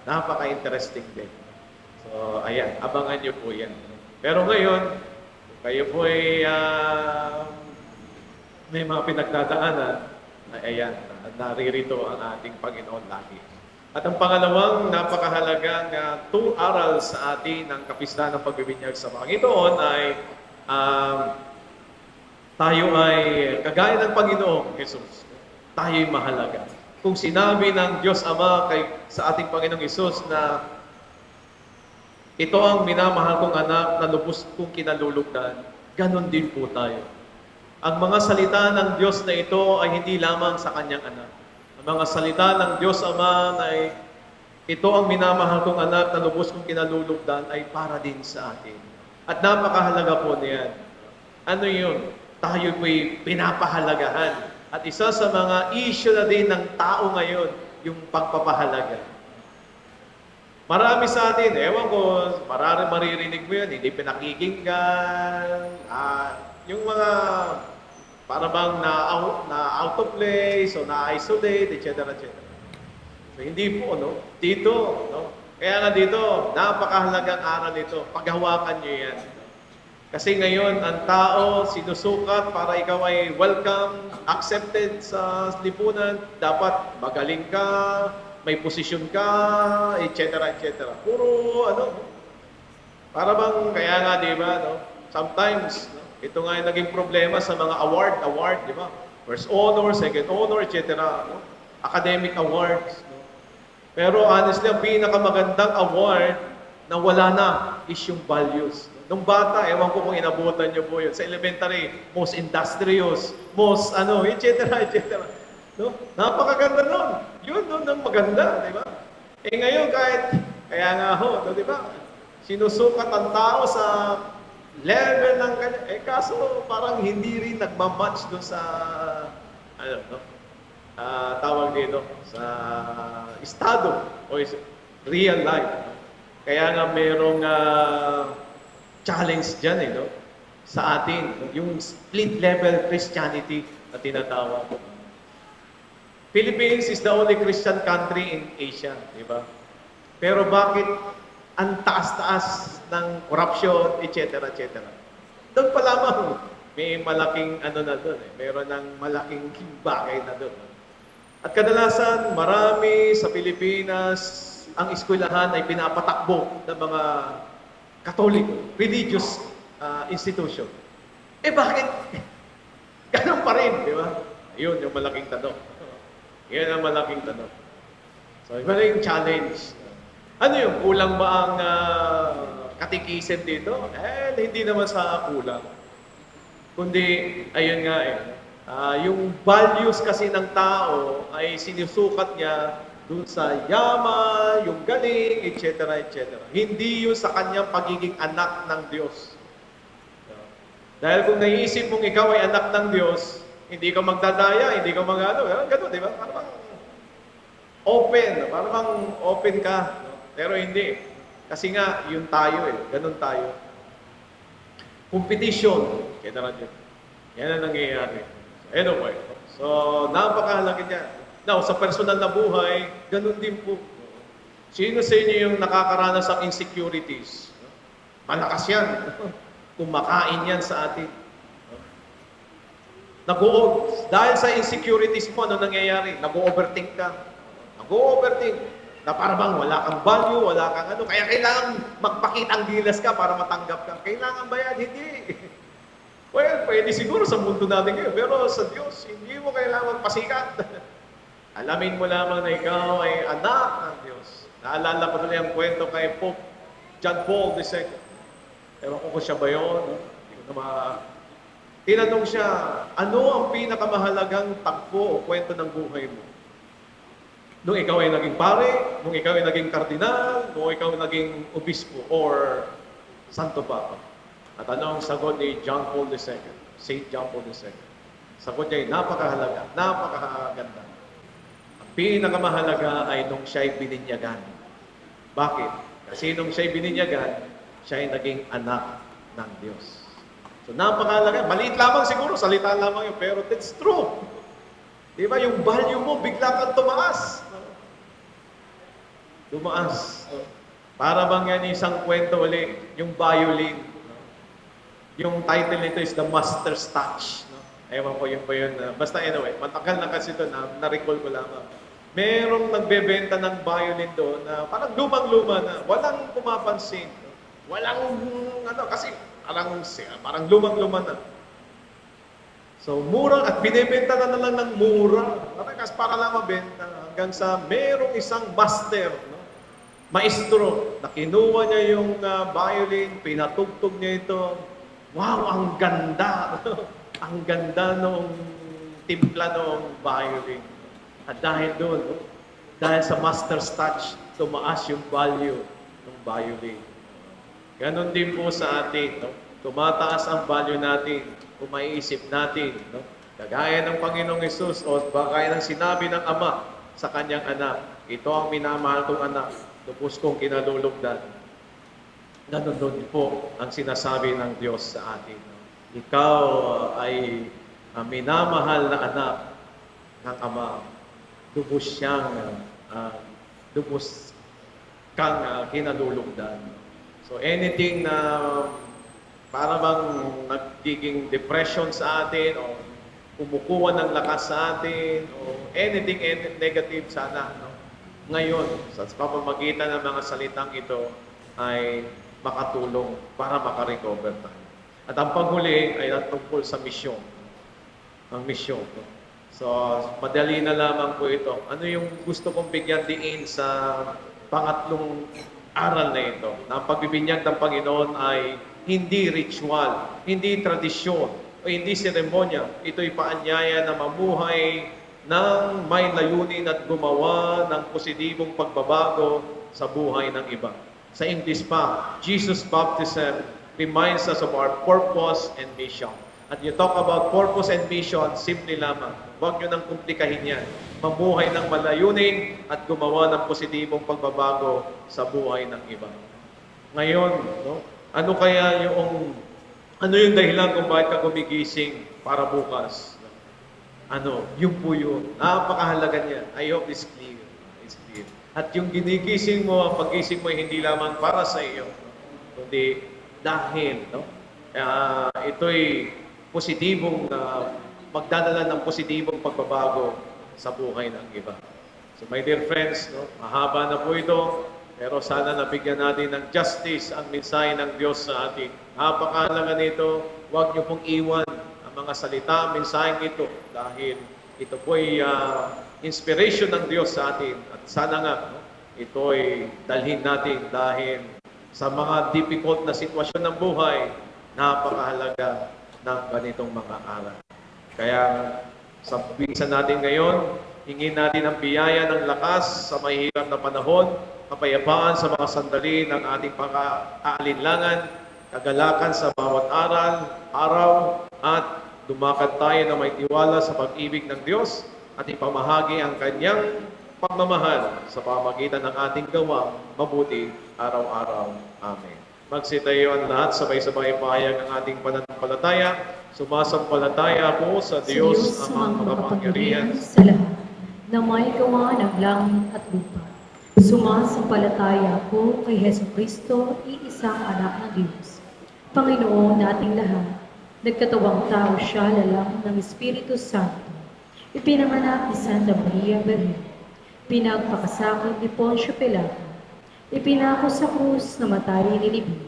napaka-interesting din. So, ayan, abangan nyo po yan. Pero ngayon, kayo po ay may mga pinagdadaanan, ayan, naririto ang ating Panginoon lagi. At ang pangalawang napakahalagang aral sa atin ng kapistahan ng pagbibinyag sa Panginoon ay tayo ay kagaya ng Panginoong Jesus. Tayo'y mahalaga. Kung sinabi ng Diyos Ama sa ating Panginoong Jesus na ito ang minamahal kong anak na lubos kong kinalulugdan, ganon din po tayo. Ang mga salita ng Diyos na ito ay hindi lamang sa kanyang anak. Ang mga salita ng Diyos Ama na ito ang minamahal kong anak na lubos kong kinalulugdan ay para din sa atin. At napakahalaga po niyan. Ano yun? Tayo po'y pinapahalagahan. At isa sa mga issue na din ng tao ngayon, yung pagpapahalaga. Marami sa atin, ewan ko, maririnig mo yun, hindi pinakikinggan, yung mga para bang na out of place o na-isolate, etc. etc. So, hindi po, no? Dito, no? Kaya nga dito, napakahalagang aral nito. Paghawakan nyo yan. Kasi ngayon, ang tao sinusukat para ikaw ay welcome, accepted sa lipunan. Dapat magaling ka, may posisyon ka, etc. etc. Puro, para bang, kaya nga, di ba, no? Sometimes, no? Ito nga yung naging problema sa mga award, di ba? First honor, second honor, etc. No? Academic awards. No? Pero honestly, ang pinakamagandang award na wala na is yung values. Nung bata, ewan ko kung inabutan niyo po yun. Sa elementary, most industrious, most etc. etc. No? Napakaganda nun. Yun ang maganda, di ba? Ngayon kaya nga ho, di ba? Sinusukat ang tao sa level ng kanya. Kaso parang hindi rin nagmamatch doon sa, tawag dito, sa estado o real life. Kaya nga merong challenge dyan, no? Sa atin, yung split level Christianity na tinatawag. Philippines is the only Christian country in Asia, di ba? Pero bakit ang taas-taas ng corruption, etc., etc. Doon pa lamang, may malaking na doon. Meron ng malaking bagay na doon. At kadalasan, marami sa Pilipinas, ang eskwelahan ay pinapatakbo ng mga Katoliko, religious institution. Bakit? Ganun pa rin, di ba? Yun yung malaking tanong. Yan ang malaking tanong. So, iba na yung challenge. Ano yung kulang ba ang katikisin dito? Hindi naman sa kulang. Kundi, ayun nga yung values kasi ng tao ay sinusukat niya dun sa yaman, yung galing, etc. etc. Hindi yun sa kanyang pagiging anak ng Diyos. Dahil kung naiisip mong ikaw ay anak ng Diyos, hindi ka magdadaya, hindi ka gano'n, di ba? Parang open ka. Pero hindi. Kasi nga, yun tayo ganun tayo. Competition, etc. Yan ang nangyayari. Anyway, so napakahalaga niya. Now, sa personal na buhay, ganun din po. Sino sa inyo yung nakakaranas ng insecurities? Malakas yan. Kumakain yan sa atin. Dahil sa insecurities mo, ano nangyayari? Nag-overthink ka. Nag-overthink. Na para bang wala kang value, wala kang kaya kailangan magpakitang gilas ka para matanggap ka. Kailangan ba yan? Hindi. Well, pwede siguro sa mundo natin ngayon, pero sa Diyos, hindi mo kailangan magpasikat. Alamin mo lamang na ikaw ay anak ng Diyos. Naalala ko tuloy ang kwento kay Pope John Paul II. Ewan ko kung siya ba yun. Tinanong siya, ano ang pinakamahalagang tagpo o kwento ng buhay mo? Nung ikaw ay naging pare, nung ikaw ay naging kardinal, nung ikaw ay naging obispo or santo papa. At ano ang sagot ni John Paul II? Saint John Paul II. Sagot niya ay napakahalaga, napakaganda. Pinakamahalaga ay nung siya'y bininyagan. Bakit? Kasi nung siya'y bininyagan, siya'y naging anak ng Diyos. So napakahalaga. Maliit lamang siguro, salita lamang yun, pero it's true. Di ba? Yung value mo, bigla kang tumaas. Tumaas. Para bang yan isang kwento ulit, yung violin. Yung title nito is The Master's Touch. Ewan ko yun pa yun. Basta anyway, matagal na kasi ito na-recall ko lamang. Merong nagbebenta ng violin doon na parang lumang-luma na walang pumapansin. Walang kasi Parang lumang-luma na. So, mura at binibenta na lang ng mura. Para lang mabenta hanggang sa merong isang master, no? Maestro, na kinuha niya yung violin, pinatugtog niya ito. Wow, ang ganda! Ang ganda nung timpla ng violin. At dahil doon, no? Dahil sa master's touch, tumaas yung value ng violin. Ganon din po sa atin, no? Tumataas ang value natin kung maiisip natin, no? Kagaya ng Panginoong Hesus o kagaya ng sinabi ng Ama sa kanyang anak, ito ang minamahal kong anak, lubos kong kinalulugdan. Ganon doon po ang sinasabi ng Diyos sa atin. No? Ikaw ay minamahal na anak ng Ama. Lubos kang kinalulugdan. So anything na para bang nagiging depression sa atin o kumukuha ng lakas sa atin o anything negative sana, no? Ngayon, sa pamamagitan ng mga salitang ito ay makatulong para makarecover tayo. At ang panghuli ay tungkol sa misyon. Ang misyon. No? So, madali na lamang po ito. Ano yung gusto kong bigyan diin sa pangatlong aral na ito? Na ang pagbibinyag ng Panginoon ay hindi ritual, hindi tradisyon, o hindi seremonya. Ito'y paanyaya na mamuhay ng may layunin at gumawa ng positibong pagbabago sa buhay ng iba. Sa English pa, Jesus' baptism reminds us of our purpose and mission. At you talk about purpose and mission, simple lamang. Huwag nyo nang kumplikahin yan. Mamuhay ng malayunin at gumawa ng positibong pagbabago sa buhay ng iba. Ngayon, no? Ano yung dahilan kung bakit ka gumigising para bukas? Yun po yun. Napakahalaga niya. I hope it's clear. It's clear. At yung ginigising mo, ang paggising mo ay hindi lamang para sa iyo, kundi dahil, no? Ito'y positibong, magdadala ng positibong pagbabago sa buhay ng iba. So my dear friends, no? Mahaba na po ito. Pero sana nabigyan natin ng justice ang mensahe ng Diyos sa atin. Napakahalaga nito, huwag niyo pong iwan ang mga salita, mensaheng ito, dahil ito po ay inspiration ng Diyos sa atin. At sana nga, no, ito ay dalhin natin dahil sa mga difficult na sitwasyon ng buhay, napakahalaga ng ganitong mga aral. Kaya sa bisan natin ngayon, hingin natin ang biyaya ng lakas sa mahirap na panahon, kapayapaan sa mga sandali ng ating pag-aalinlangan, kagalakan sa bawat araw, at lumakad tayo na may tiwala sa pag-ibig ng Diyos at ipamahagi ang Kanyang pagmamahal sa pamagitan ng ating gawa mabuti araw-araw. Amen. Magsitayo ang lahat, sabay-sabay pahayag ang ating pananampalataya. Sumasampalataya ako sa Diyos amang makapangyarihan sa lahat na may gawa ng langit at lupa. Sumasampalataya ako kay Jesucristo, iisang anak ng Diyos. Panginoon nating lahat, nagkatawang tao siya lalang ng Espiritu Santo. Ipinanganak ni Santa Maria Virgen. Pinagpakasakit ni Poncio Pilato. Ipinako sa krus na matay nilibing.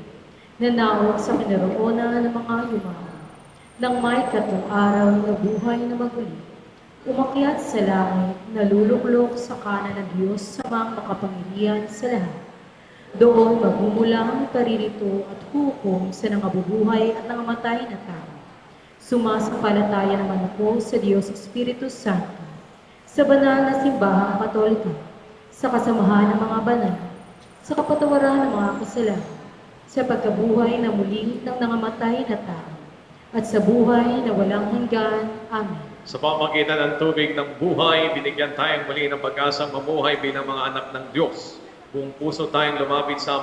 Nanaog sa kinaroonan ng mga yumaman. Nang may 3 araw na buhay na maguli. Umakyat sa langit, naluluklok sa kanan ng Diyos sa mga makapangyarihan sa lahat. Doon magmumula ang paririto at hukom sa nangabubuhay at nangamatay na tao. Sumasampalataya naman ako sa Diyos Espiritu Santo, sa banal na simbahang Katolika, sa kasamahan ng mga banal, sa kapatawaran ng mga kasalanan, sa pagkabuhay na muli ng nangamatay na tao, at sa buhay na walang hanggan. Amen. Sa pamagitan ng tubig ng buhay, binigyan tayong muli ng pag-asang mamuhay bilang mga anak ng Diyos. Buong puso tayong lumapit sa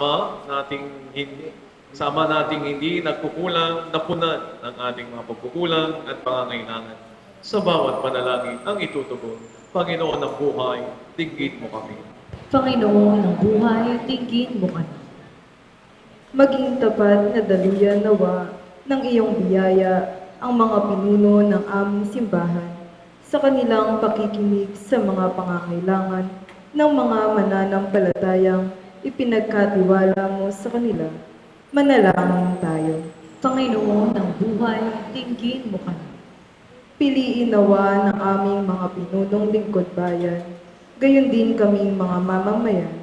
Ama nating hindi nagkukulang, napunan ng ating mga pagkukulang at pangangailangan. Sa bawat panalangin ang itutugon, Panginoon ng buhay, dinggin mo kami. Panginoon ng buhay, dinggin mo kami. Maging tapat na daluyan nawa ng iyong biyaya ang mga pinuno ng aming simbahan sa kanilang pakikinig sa mga pangangailangan ng mga mananampalatayang ipinagkatiwala mo sa kanila. Manalangin tayo. Panginoon ng buhay, dinggin mo kami. Piliin nawa ng aming mga pinunong lingkod bayan, gayon din kaming mga mamamayan,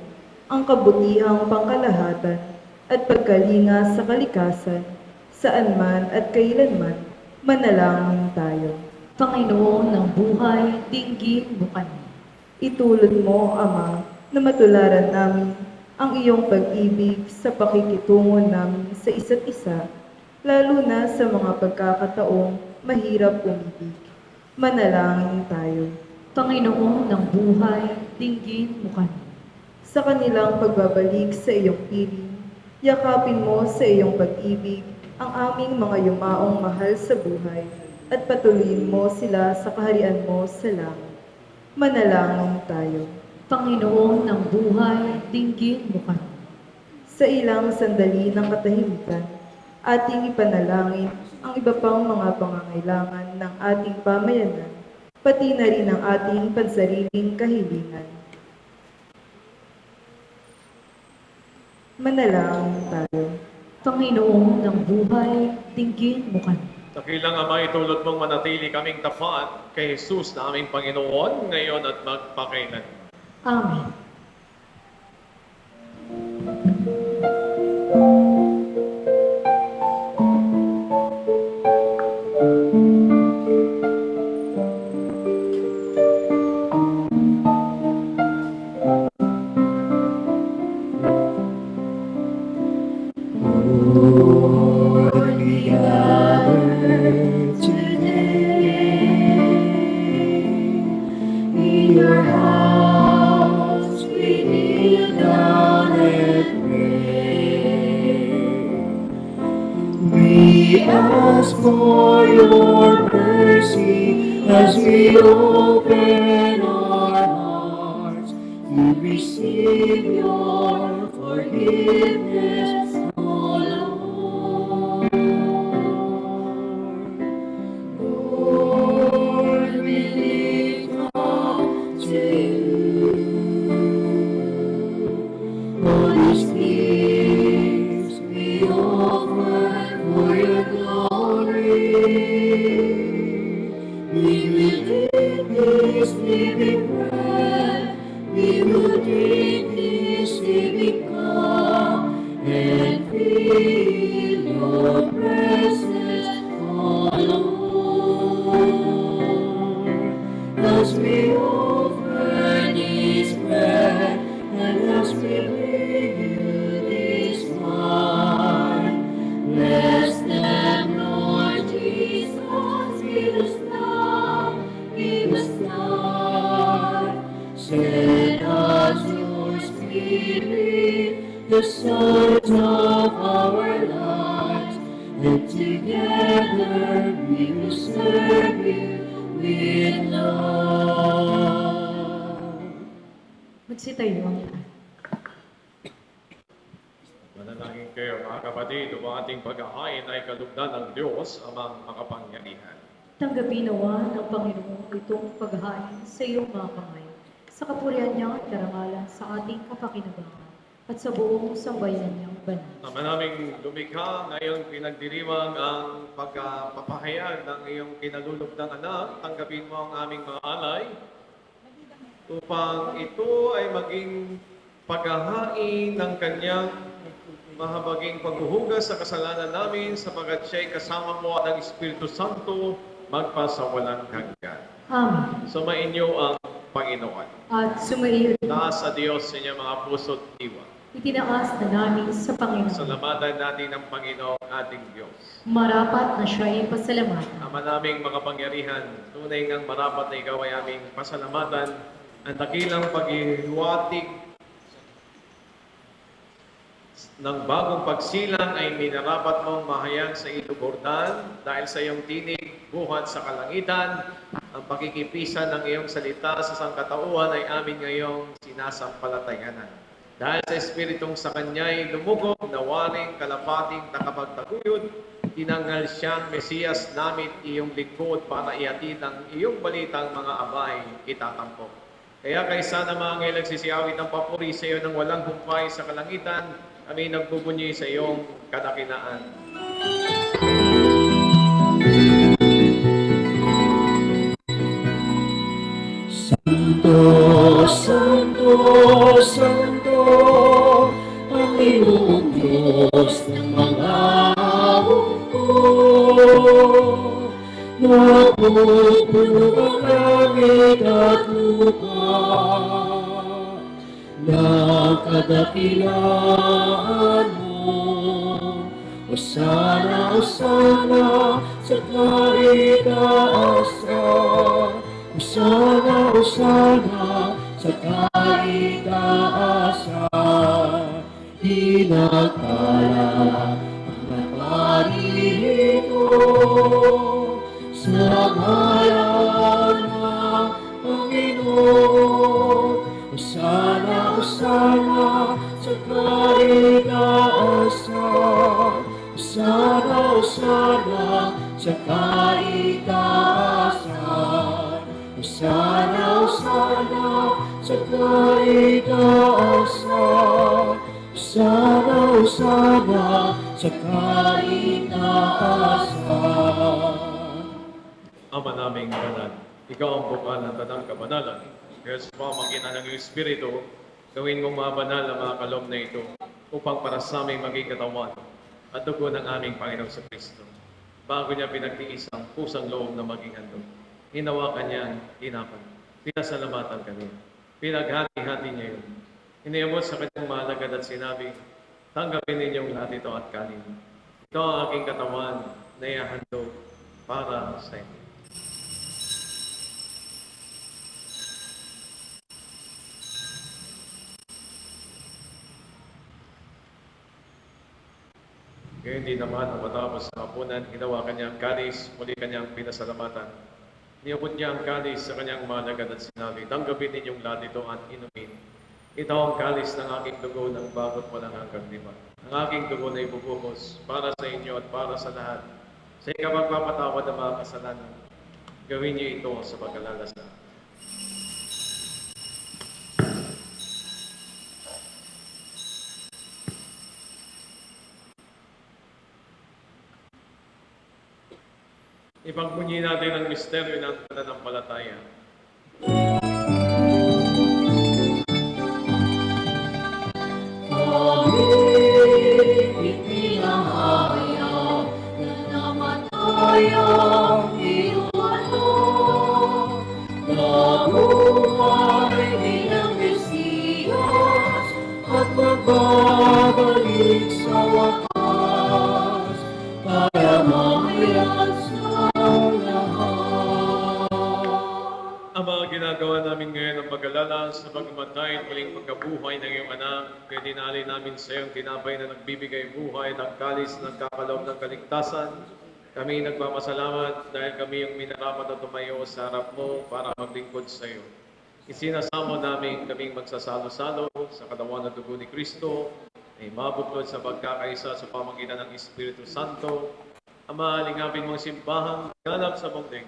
ang kabutihang pangkalahatan at pagkalinga sa kalikasan, saan man at kailanman, manalangin tayo. Panginoon ng buhay, dinggin mo kami. Itulad mo, Ama, na matularan namin ang iyong pag-ibig sa pakikitungo namin sa isa't isa, lalo na sa mga pagkakataong mahirap umibig. Manalangin tayo. Panginoon ng buhay, dinggin mo kami. Sa kanilang pagbabalik sa iyong piling, yakapin mo sa iyong pag-ibig ang aming mga yumaong mahal sa buhay at patuloyin mo sila sa kaharian mo sa langit. Manalangin tayo. Panginoon ng buhay, dinggin mo kami. Sa ilang sandali ng katahimikan, ating ipanalangin ang iba pang mga pangangailangan ng ating pamayanan, pati na rin ang ating pansariling kahilingan. Manalangin tayo. Panginoon ng buhay, dinggin mo kami. Dakilang Ama, itulot mong manatili kaming tapat kay Jesus na aming Panginoon, ngayon at magpakailan. Amen. Lord, we gather today in your house. We kneel down and pray. We ask for your mercy as we open our hearts to receive your forgiveness, O Lord. Lord, we lift up to you all these gifts we offer for your glory. We will drink this living bread, we will drink this living cup, and feel your presence, O Lord. As we offer this bread, and as we bring you this wine, bless them, Lord Jesus, give us now, give us now. Send us your Spirit, the salt of our lives, and together we will serve you with love. Magsitayo ang lahat. Manalangin kayo mga kapatid, ang ating paghahain ay kalugdan ng Diyos, amang makapangyarihan. Tanggapin nawa ng Panginoon itong paghahain sa iyong mga kamay, sa kapurihan niya at karangalan sa ating kapakinabangan, at sa buong sambayanan niyang banal. Ama naming lumikha, ngayon pinagdiriwang ang pagpapahayag ng iyong kinalulugdang anak. Tanggapin mo ang aming mga alay upang ito ay maging paghahain ng kanyang mahabaging paghuhugas sa kasalanan namin sapagkat siya'y kasama mo at ang Espiritu Santo magpasawalang hanggan. Amen. Sumainyo ang Panginoon. At sumaiyo, Taas sa Diyos sa inyong mga puso't diwa. itinaas na namin sa Panginoon. Salamatan natin ang Panginoon ating Diyos. Marapat na siya ay pasalamatan. Ama naming makapangyarihan, tunay ngang marapat na ikaw ay aming pasalamatan. Ang dakilang paghihiwatig ng bagong pagsilang ay minarapat mong mahayag sa ilog Jordan dahil sa iyong tinig buhat sa kalangitan. Ang pakikipisan ng iyong salita sa sangkatauhan ay amin ngayong sinasampalatayanan. Dahil sa Espiritong sa Kanya'y lumugog na waring kalapating takapagtaguyod, tinangal siyang Mesiyas namit iyong lingkod para ihatid ang iyong balitang mga abay itatampok. Kaya kaysa na mga ngayon nagsisiyawit ng papuri sa iyo ng walang humpay sa kalangitan, kami nagbubunyi sa iyong kadakilaan. napupuno ang langit at lupa ng kadakilaan mo. Osana, Osana sa kaitaasan. Osana, Osana sa kaitaasan. Pinagpala ang naparito sa ngalan ng Panginoon. Osana, Osana sa kaitaasan. Osana, Osana sa kaitaasan. Osana, Osana sa kaitaasan. Osana, Osana sa kaitaasan. Ama naming banal, ikaw ang bukal ng tanang kabanalan. Kaya sa pamagitan ng iyong Espiritu, gawin mong mga banal ang mga kaloob na ito upang para sa aming maging katawan at dugo ng aming Panginoon sa Kristo. Bago niya pinagtiis ang pusang loob na maging handog, hinawakan niya ang hinapan. Pinasalamatan kami. Pinaghati-hati niya yun. Iniyabot sa kanyang malagad at sinabi, tanggapin ninyong lahat ito at kanin. Ito ang aking katawan na ihahandog para sa inyo. Ngayon din naman ang matapos sa hapunan, hinawakan niya ang kalis, muli kanyang pinasalamatan. Niyabot niya ang kalis sa kanyang malagad at sinabi, tanggapin ninyong lahat ito at inumin. Ito ang kalis ng aking dugo ng bagot walang hanggang liman. Ang aking dugo na ibubuhos para sa inyo at para sa lahat. Sa ikapagpapatawad ng mga kasalanan, gawin niyo ito sa pagkalalasa. Ipagpunyi natin ang misteryo ng pananampalataya. Magbabalik sa wakas para mamayan sa lahat. Ama, ginagawa namin ngayon ang pag-alala sa pagkamatay at muling pagkabuhay ng iyong anak. Kaya dinali namin sa iyong tinapay na nagbibigay buhay at ang kalis ng kakaloob ng kaligtasan. Kami nagpapasalamat dahil kami yung minarapat na tumayo sa harap mo para maglingkod sa iyo. Isinasamo namin kaming magsasalo-salo sa katawan at dugo ni Kristo ay mabuklod sa pagkakaisa sa pamagitan ng Espiritu Santo. Ama, lingapin mong simbahang ganap sa mundeng.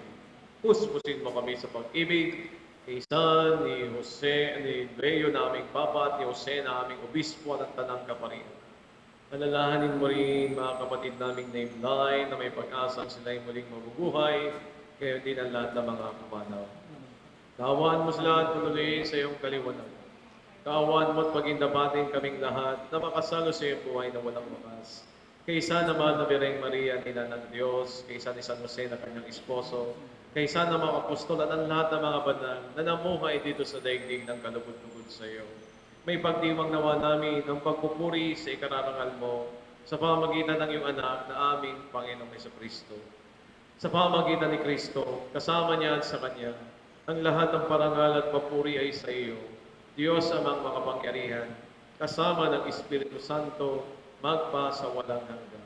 Puspusin mo kami sa pag-ibig, isa ni Jose, ni Leo na aming Papa at ni Jose na aming Obispo at Tanang Kaparian. Alalahanin mo rin mga kapatid naming nameline na may pag-asang sila'y muling mabubuhay, kayo din ang lahat ng mga pumanaw. Kaawaan mo sila at tuloy sa iyong kaliwanag. Kaawaan mo at pagindapatin kaming lahat na makasalo sa iyong buhay na walang wakas. Kaysa naman na Bireng Maria, Ina ng Diyos, kaysa ni San Jose na kanyang esposo, kaysa na mga apostol at ang lahat ng mga banal na namuhay dito sa daigdig ng kalugod-lugod sa iyo. May pagdiwang nawa namin ng pagpupuri sa ikararangal mo sa pamagitan ng iyong anak na aming Panginoong Jesucristo. Sa pamagitan ni Kristo, kasama niya at sa Kanya, ang lahat ng parangal at papuri ay sa iyo, Diyos amang makapangyarihan, kasama ng Espiritu Santo, magpa sa walang hanggan.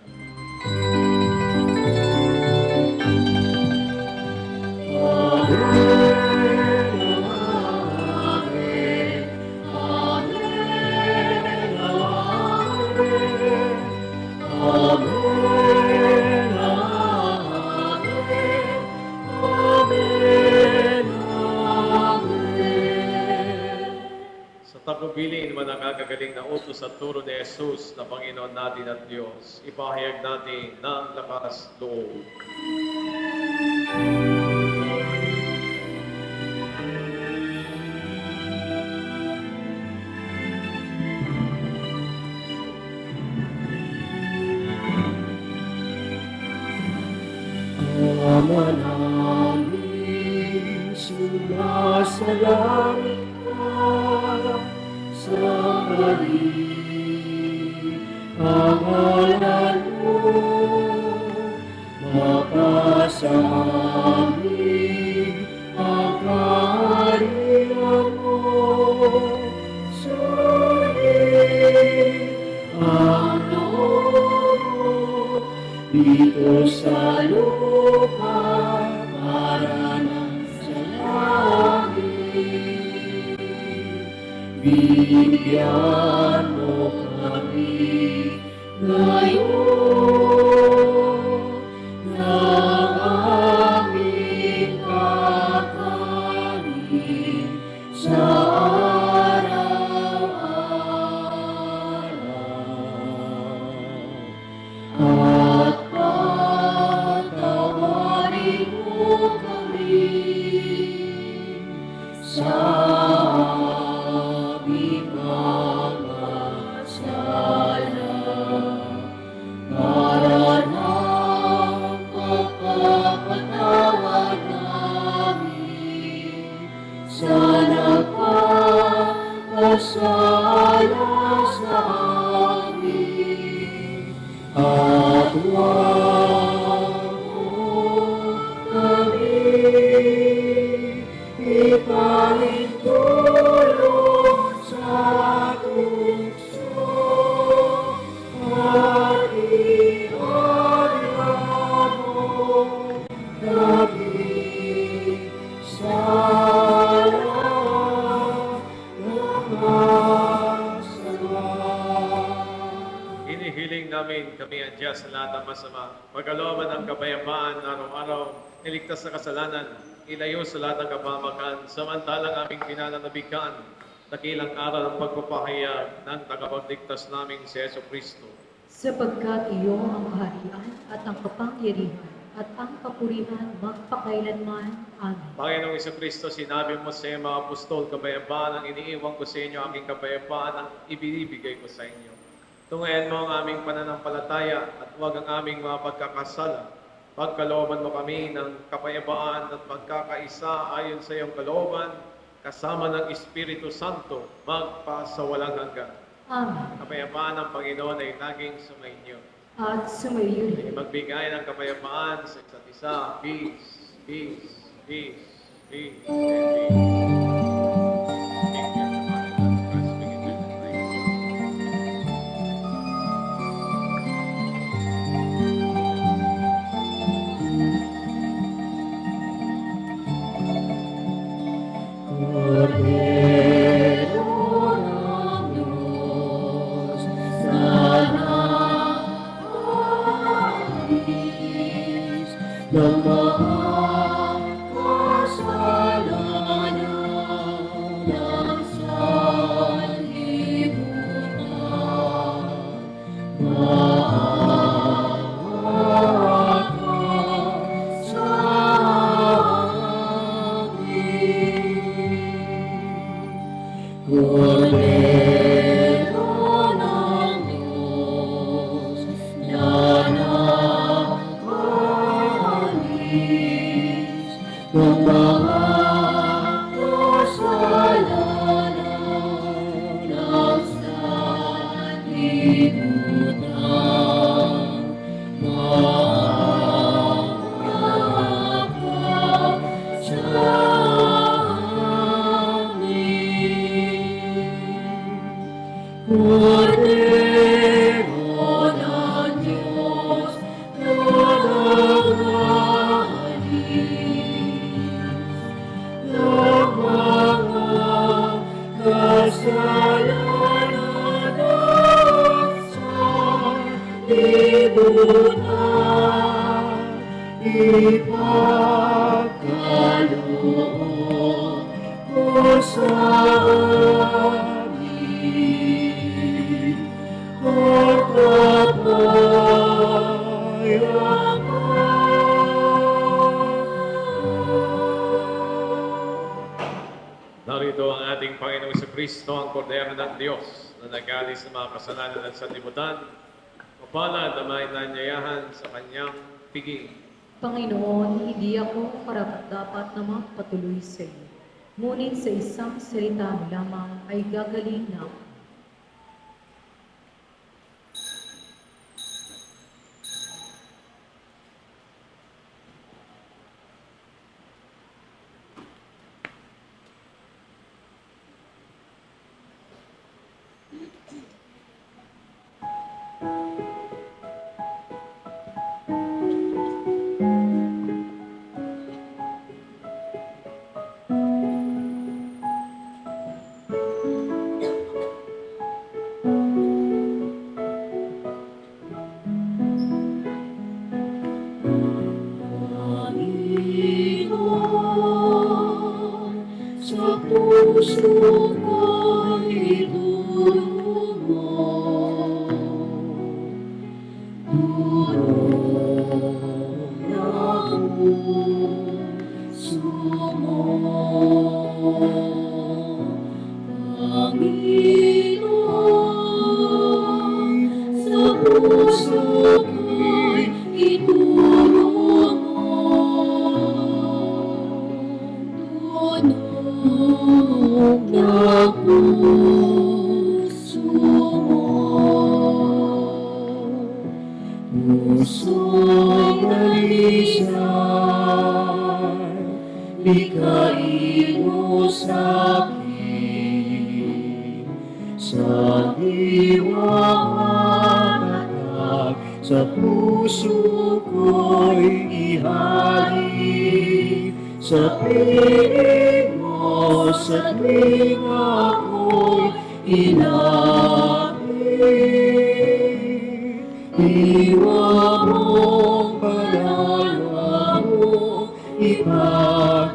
Tagubilin man ang kagagaling na utos at turo ni Jesus na Panginoon natin at Diyos, ipahayag natin ng lakas loob. Ama nasa langit ka, sa mali ang ngalan mo, mapasa amin ang kaharian mo, sundin ang loob mo, dito sa lupa para ng sa langit. Bigyan mo kami ngayon ng aming kakanin sa araw-araw. At patawarin mo kami sa aming mga sala, para ng pagpapatawad namin sa nagpapasala sa amin. At huwag mo kami ipahintulot sa tukso, at iadya mo kami sa lahat ng masama. Hinihiling namin kami ang Diyos sa lahat ng masama. Pagkalooban ng kapayapaan araw-araw, niligtas sa kasalanan, ilayo sa lahat ng kapamakan, samantalang aming pinananabikan, dakilang aral ng pagpapahayag ng tagapagligtas naming si Yeso Kristo. Sapagkat iyo ang kaharian at ang kapangyarihan at ang kapurihan magpakailanman. Amen. Panginoong Yeso Kristo, sinabi mo sa mga apostol, kapayapaan ang iniiwan ko sa inyo, aking kapayapaan ang ibinibigay ko sa inyo. Tungayan mo ang aming pananampalataya at huwag ang aming mga pagkakasala. Pagkalooban mo kami ng kapayapaan at pagkakaisa ayon sa iyong kalooban, kasama ng Espiritu Santo, magpasawalang hanggan. Amen. Kapayapaan ng Panginoon ay laging sumainyo. At sumayo Ay magbigay ng kapayapaan sa isa't isa. Peace, peace, peace, peace, and peace. Thank you, Father, Christ, begin to pray. Cordero ng Diyos, sana alis ng mga kasalanan ng sanlibutan. Maawa ka sa amin. Cordero ng Diyos, na nakalis ng mga kasalanan ng sanlibutan. Maawa ka sa amin. Cordero ng Diyos, na nakalis ng mga kasalanan ng sanlibutan, ipagkaloob mo sa amin ang kapayapaan. Narito ang ating Panginoong Jesucristo, ang Kordero ng Diyos, na nag-alis ng mga kasalanan ng sanlibutan. Mapalad na may nanyayahan sa kanyang piging. Panginoon, hindi ako karapat-dapat na magpatuloy sa iyo. Ngunit sa isang salita mo lamang ay gagaling na ako. Panginoon, sa puso ko'y durog mo. Durog ng puso mo. Panginoon, sa puso ko'y iturong mo. Tunog ng puso mo. Puso'y nalisay, bigay mo sa'kin. Sa liwanag, sa puso ko'y ihari. Sa piling mo, sa tuwing ako'y inabig. Iwan mong pangalawa mo ipagkain.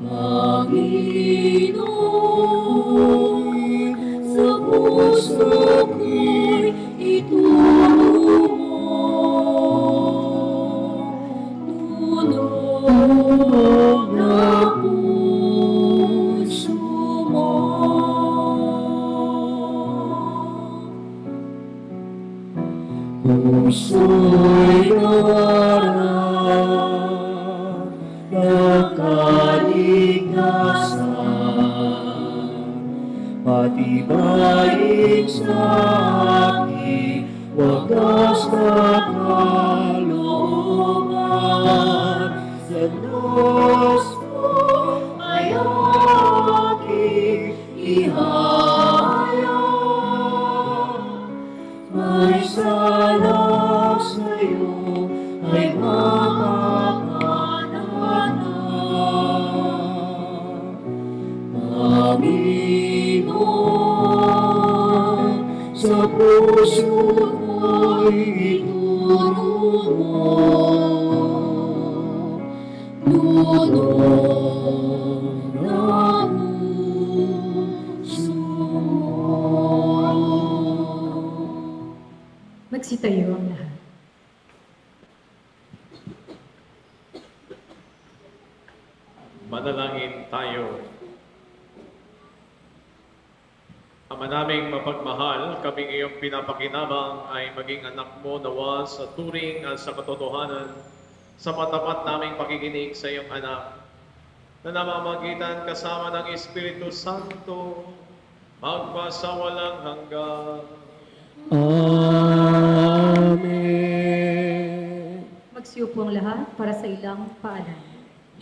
Panginoon, sa puso ko'y ituro mo. Tunog ng puso mo. Puso'y nawaran ng kaligtasan, patibayin sa aking wagas na kalooban. Sa Diyos mo ay aking ihayag. May sala sa'yo ay makapanganak. Panginoon, sa puso ko'y ituro mo. Tunog ng puso mo. Magsitayo ang lahat. Manalangin tayo. Ama naming mapagmahal, kaming iyong pinapakinabang ay maging anak mo nawa sa turing at sa katotohanan sa matapat naming pakikinig sa iyong anak na namamagitan kasama ng Espiritu Santo magpasawalang hanggan. Amen. Magsiupo ang lahat para sa ilang paanan.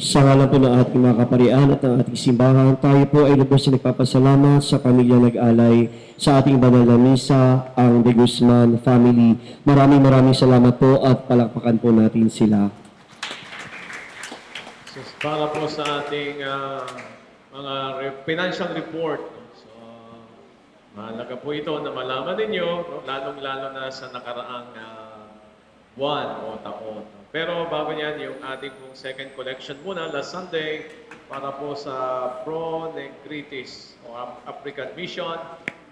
Sa ngalan po ng ating mga kaparian at ng ating simbahan, tayo po ay lubos na nagpapasalamat sa pamilya nag-alay sa ating banal na misa, ang De Guzman family. Maraming salamat po at palakpakan po natin sila. So, para po sa ating mga financial report, so, mahalaga po ito na malaman ninyo, no? Lalong-lalo na sa nakaraang buwan o taon. Pero bago niyan, yung ating pong second collection muna, last Sunday, para po sa Pro Negritis o African Mission.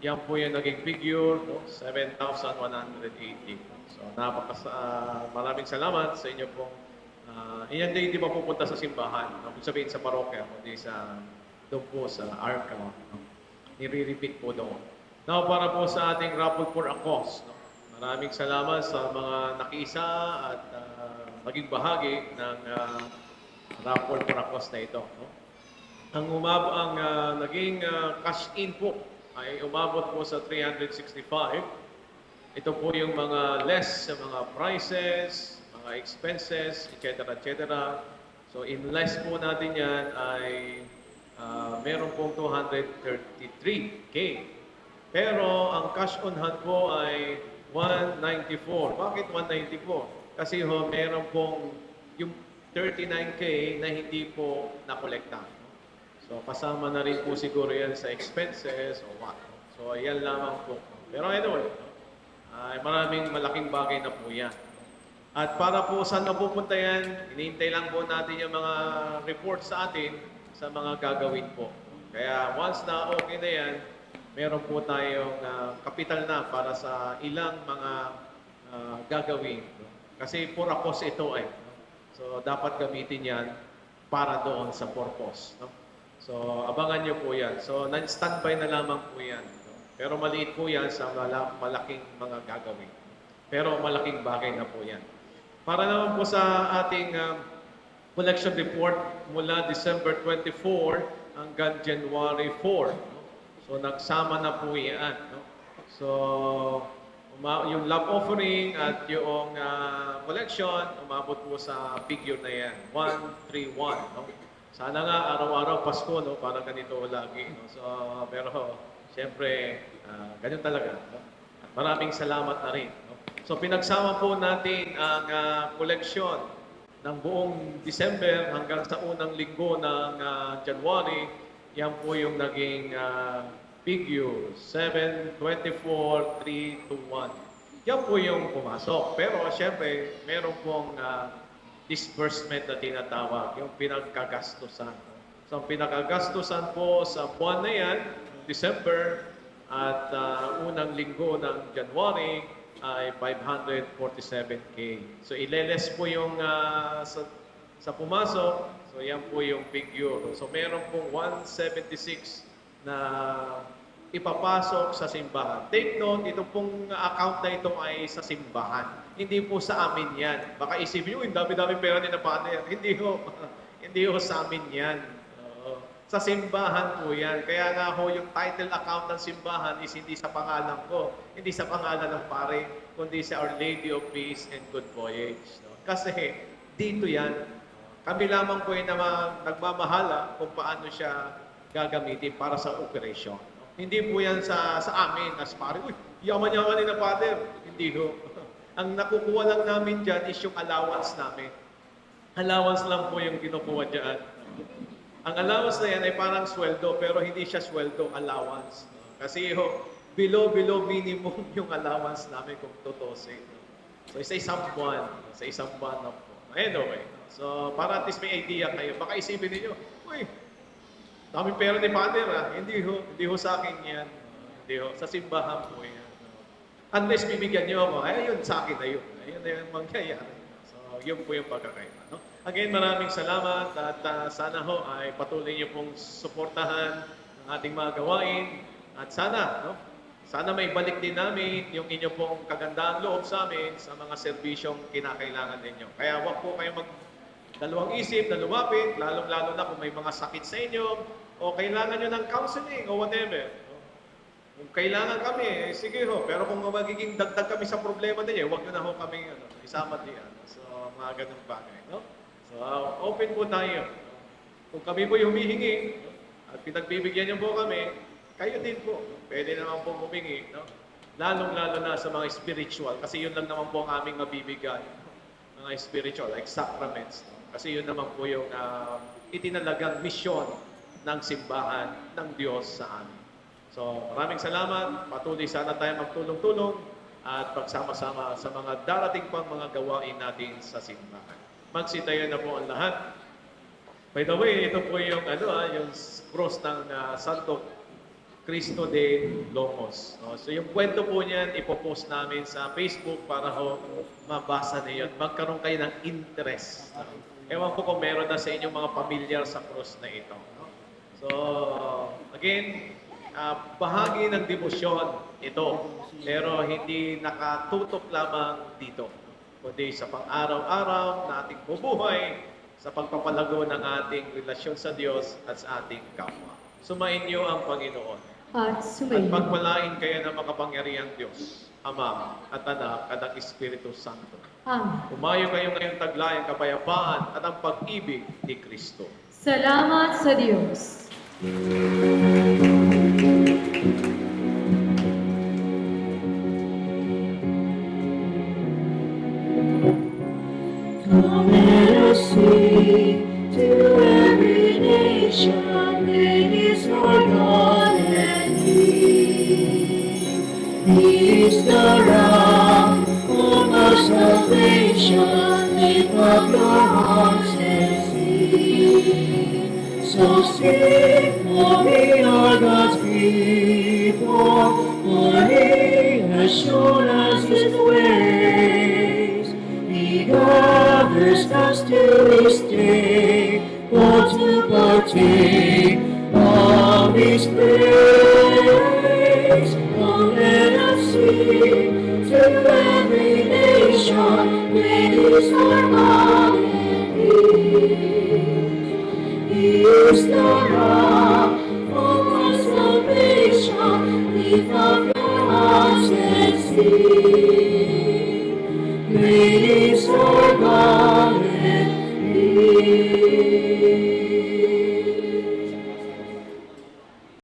Yan po yung naging figure, no? 7,180. So maraming salamat sa inyo pong yan hindi pa pupunta sa simbahan, kung sabihin sa parokya, kundi doon po sa Arca. No? Nire-repeat po doon. Now, para po sa ating raffle for a cause, no? Maraming salamat sa mga nakiisa at maging bahagi ng Rapport Paracos na ito. No? Ang naging cash in po ay umabot po sa 365. Ito po yung mga less sa mga prices, mga expenses, etc. etc. So in less po natin yan ay meron pong 233K. Pero ang cash on hand po ay 194. Bakit 194? Kasi meron pong yung 39K na hindi po nakolekta. So kasama na rin po siguro yan sa expenses o what. So yan lamang po. Pero anyway, ay maraming malaking bagay na po yan. At para po saan napupunta yan, hinihintay lang po natin yung mga report sa atin sa mga gagawin po. Kaya once na okay na yan, meron po tayong kapital na para sa ilang mga gagawin. Kasi Paracos ito eh. So dapat gamitin yan para doon sa purpose. No? So abangan nyo po yan. So standby na lamang po yan. No? Pero maliit po yan sa malaking mga gagawin. Pero malaking bagay na po yan. Para naman po sa ating collection report mula December 24 hanggang January 4. No? So nagsama na po yan. No? So yung love offering at yung collection, umabot po sa figure na yan, 131. No? Sana nga araw-araw Pasko, no? Para ganito lagi. No? So, pero siyempre, ganyan talaga. No? At maraming salamat na rin. No? So pinagsama po natin ang collection ng buong December hanggang sa unang linggo ng January. Yan po yung naging figure, 724,321. Yan po yung pumasok. Pero siyempre, meron pong disbursement na tinatawag, yung pinagkagastusan. So, ang pinagkagastusan po sa buwan na yan, December, at unang linggo ng January, ay 547K. So, ileles po yung sa pumasok. So, yan po yung figure. So, meron pong 176 na ipapasok sa simbahan. Take note, ito pong account na ito ay sa simbahan. Hindi po sa amin yan. Baka isipin nyo, yung dami-dami pera ni na Father. Hindi ho. Hindi ho sa amin yan. Sa simbahan po yan. Kaya nga ho, yung title account ng simbahan is hindi sa pangalan ko, hindi sa pangalan ng pare, kundi sa Our Lady of Peace and Good Voyage. No? Kasi dito yan. Kami lamang po yung nagmamahala kung paano siya gagamitin para sa operation. No? Hindi po yan sa amin as pare. Uy, yaman-yaman ni na Father. Hindi ho. Ang nakukuha lang namin dyan is yung allowance namin. Allowance lang po yung kinukuha dyan. Ang allowance na yan ay parang sweldo, pero hindi siya sweldo, allowance. Kasi below minimum yung allowance namin kung tutusin. So, sa isang buwan na po. Anyway, so para at least may idea kayo. Baka isipin niyo, uy, daming pera ni Father Hindi ho sa akin yan. Hindi ho, sa simbahan po yan. Unless bibigyan niyo ako, yun sa akin na yun. Ayun na yung mangyayari. So, yun po yung pagkakaiba. No? Again, maraming salamat at sana ho ay patuloy niyo pong suportahan ang ating mga gawain at sana may balik din namin yung inyo pong kagandang loob sa amin sa mga serbisyong kinakailangan ninyo. Kaya wag po kayo dalawang isip na lumapit, lalong-lalo na kung may mga sakit sa inyo o kailangan nyo ng counseling o whatever. Kung kailangan kami, sige ho. Pero kung magiging dagdag kami sa problema ninyo, wag nyo na ho kami isama diyan. So, mga ganung bagay. No? So, open po tayo. Kung kami po humihingi at pinagbibigyan niyo po kami, kayo din po. Pwede naman po humingi. No? Lalong-lalo na sa mga spiritual. Kasi yun lang naman po ang aming mabibigay. Mga spiritual, like sacraments. No? Kasi yun naman po yung itinalagang misyon ng simbahan ng Diyos sa amin. So, maraming salamat. Patuloy sana tayo magtulong-tulong at pagsama-sama sa mga darating pang mga gawain natin sa simbahan. Magsitayo na po ang lahat. By the way, ito po yung yung cross ng Santo Cristo de Lomos. So yung kwento po niyan, ipopost namin sa Facebook para mabasa niyo at magkaroon kayo ng interest. Ewan ko kung meron na sa inyong mga pamilyar sa cross na ito. So, again, bahagi ng debosyon ito, pero hindi nakatutok lamang dito, kundi sa pang-araw-araw na ating bubuhay sa pagpapalago ng ating relasyon sa Diyos at sa ating kapwa. Sumainyo ang Panginoon At at sumayin. pagpalain kayo ng makapangyarihang Diyos, Ama at Anak at ang Espiritu Santo. Amen. Umayo kayo ngayong taglay ang kapayapaan at ang pag-ibig ni Kristo. Salamat sa Diyos. Come let us sing to every nation, great is our God and He is the rock of our salvation. Lift up your hearts and sing. So sing, for we are God's people, for He has shown us His ways. He gathers us to His day, for to partake of His praise. Oh, let us sing to every nation, great is our God and He is the rock of our salvation. Lift up your hearts and sing.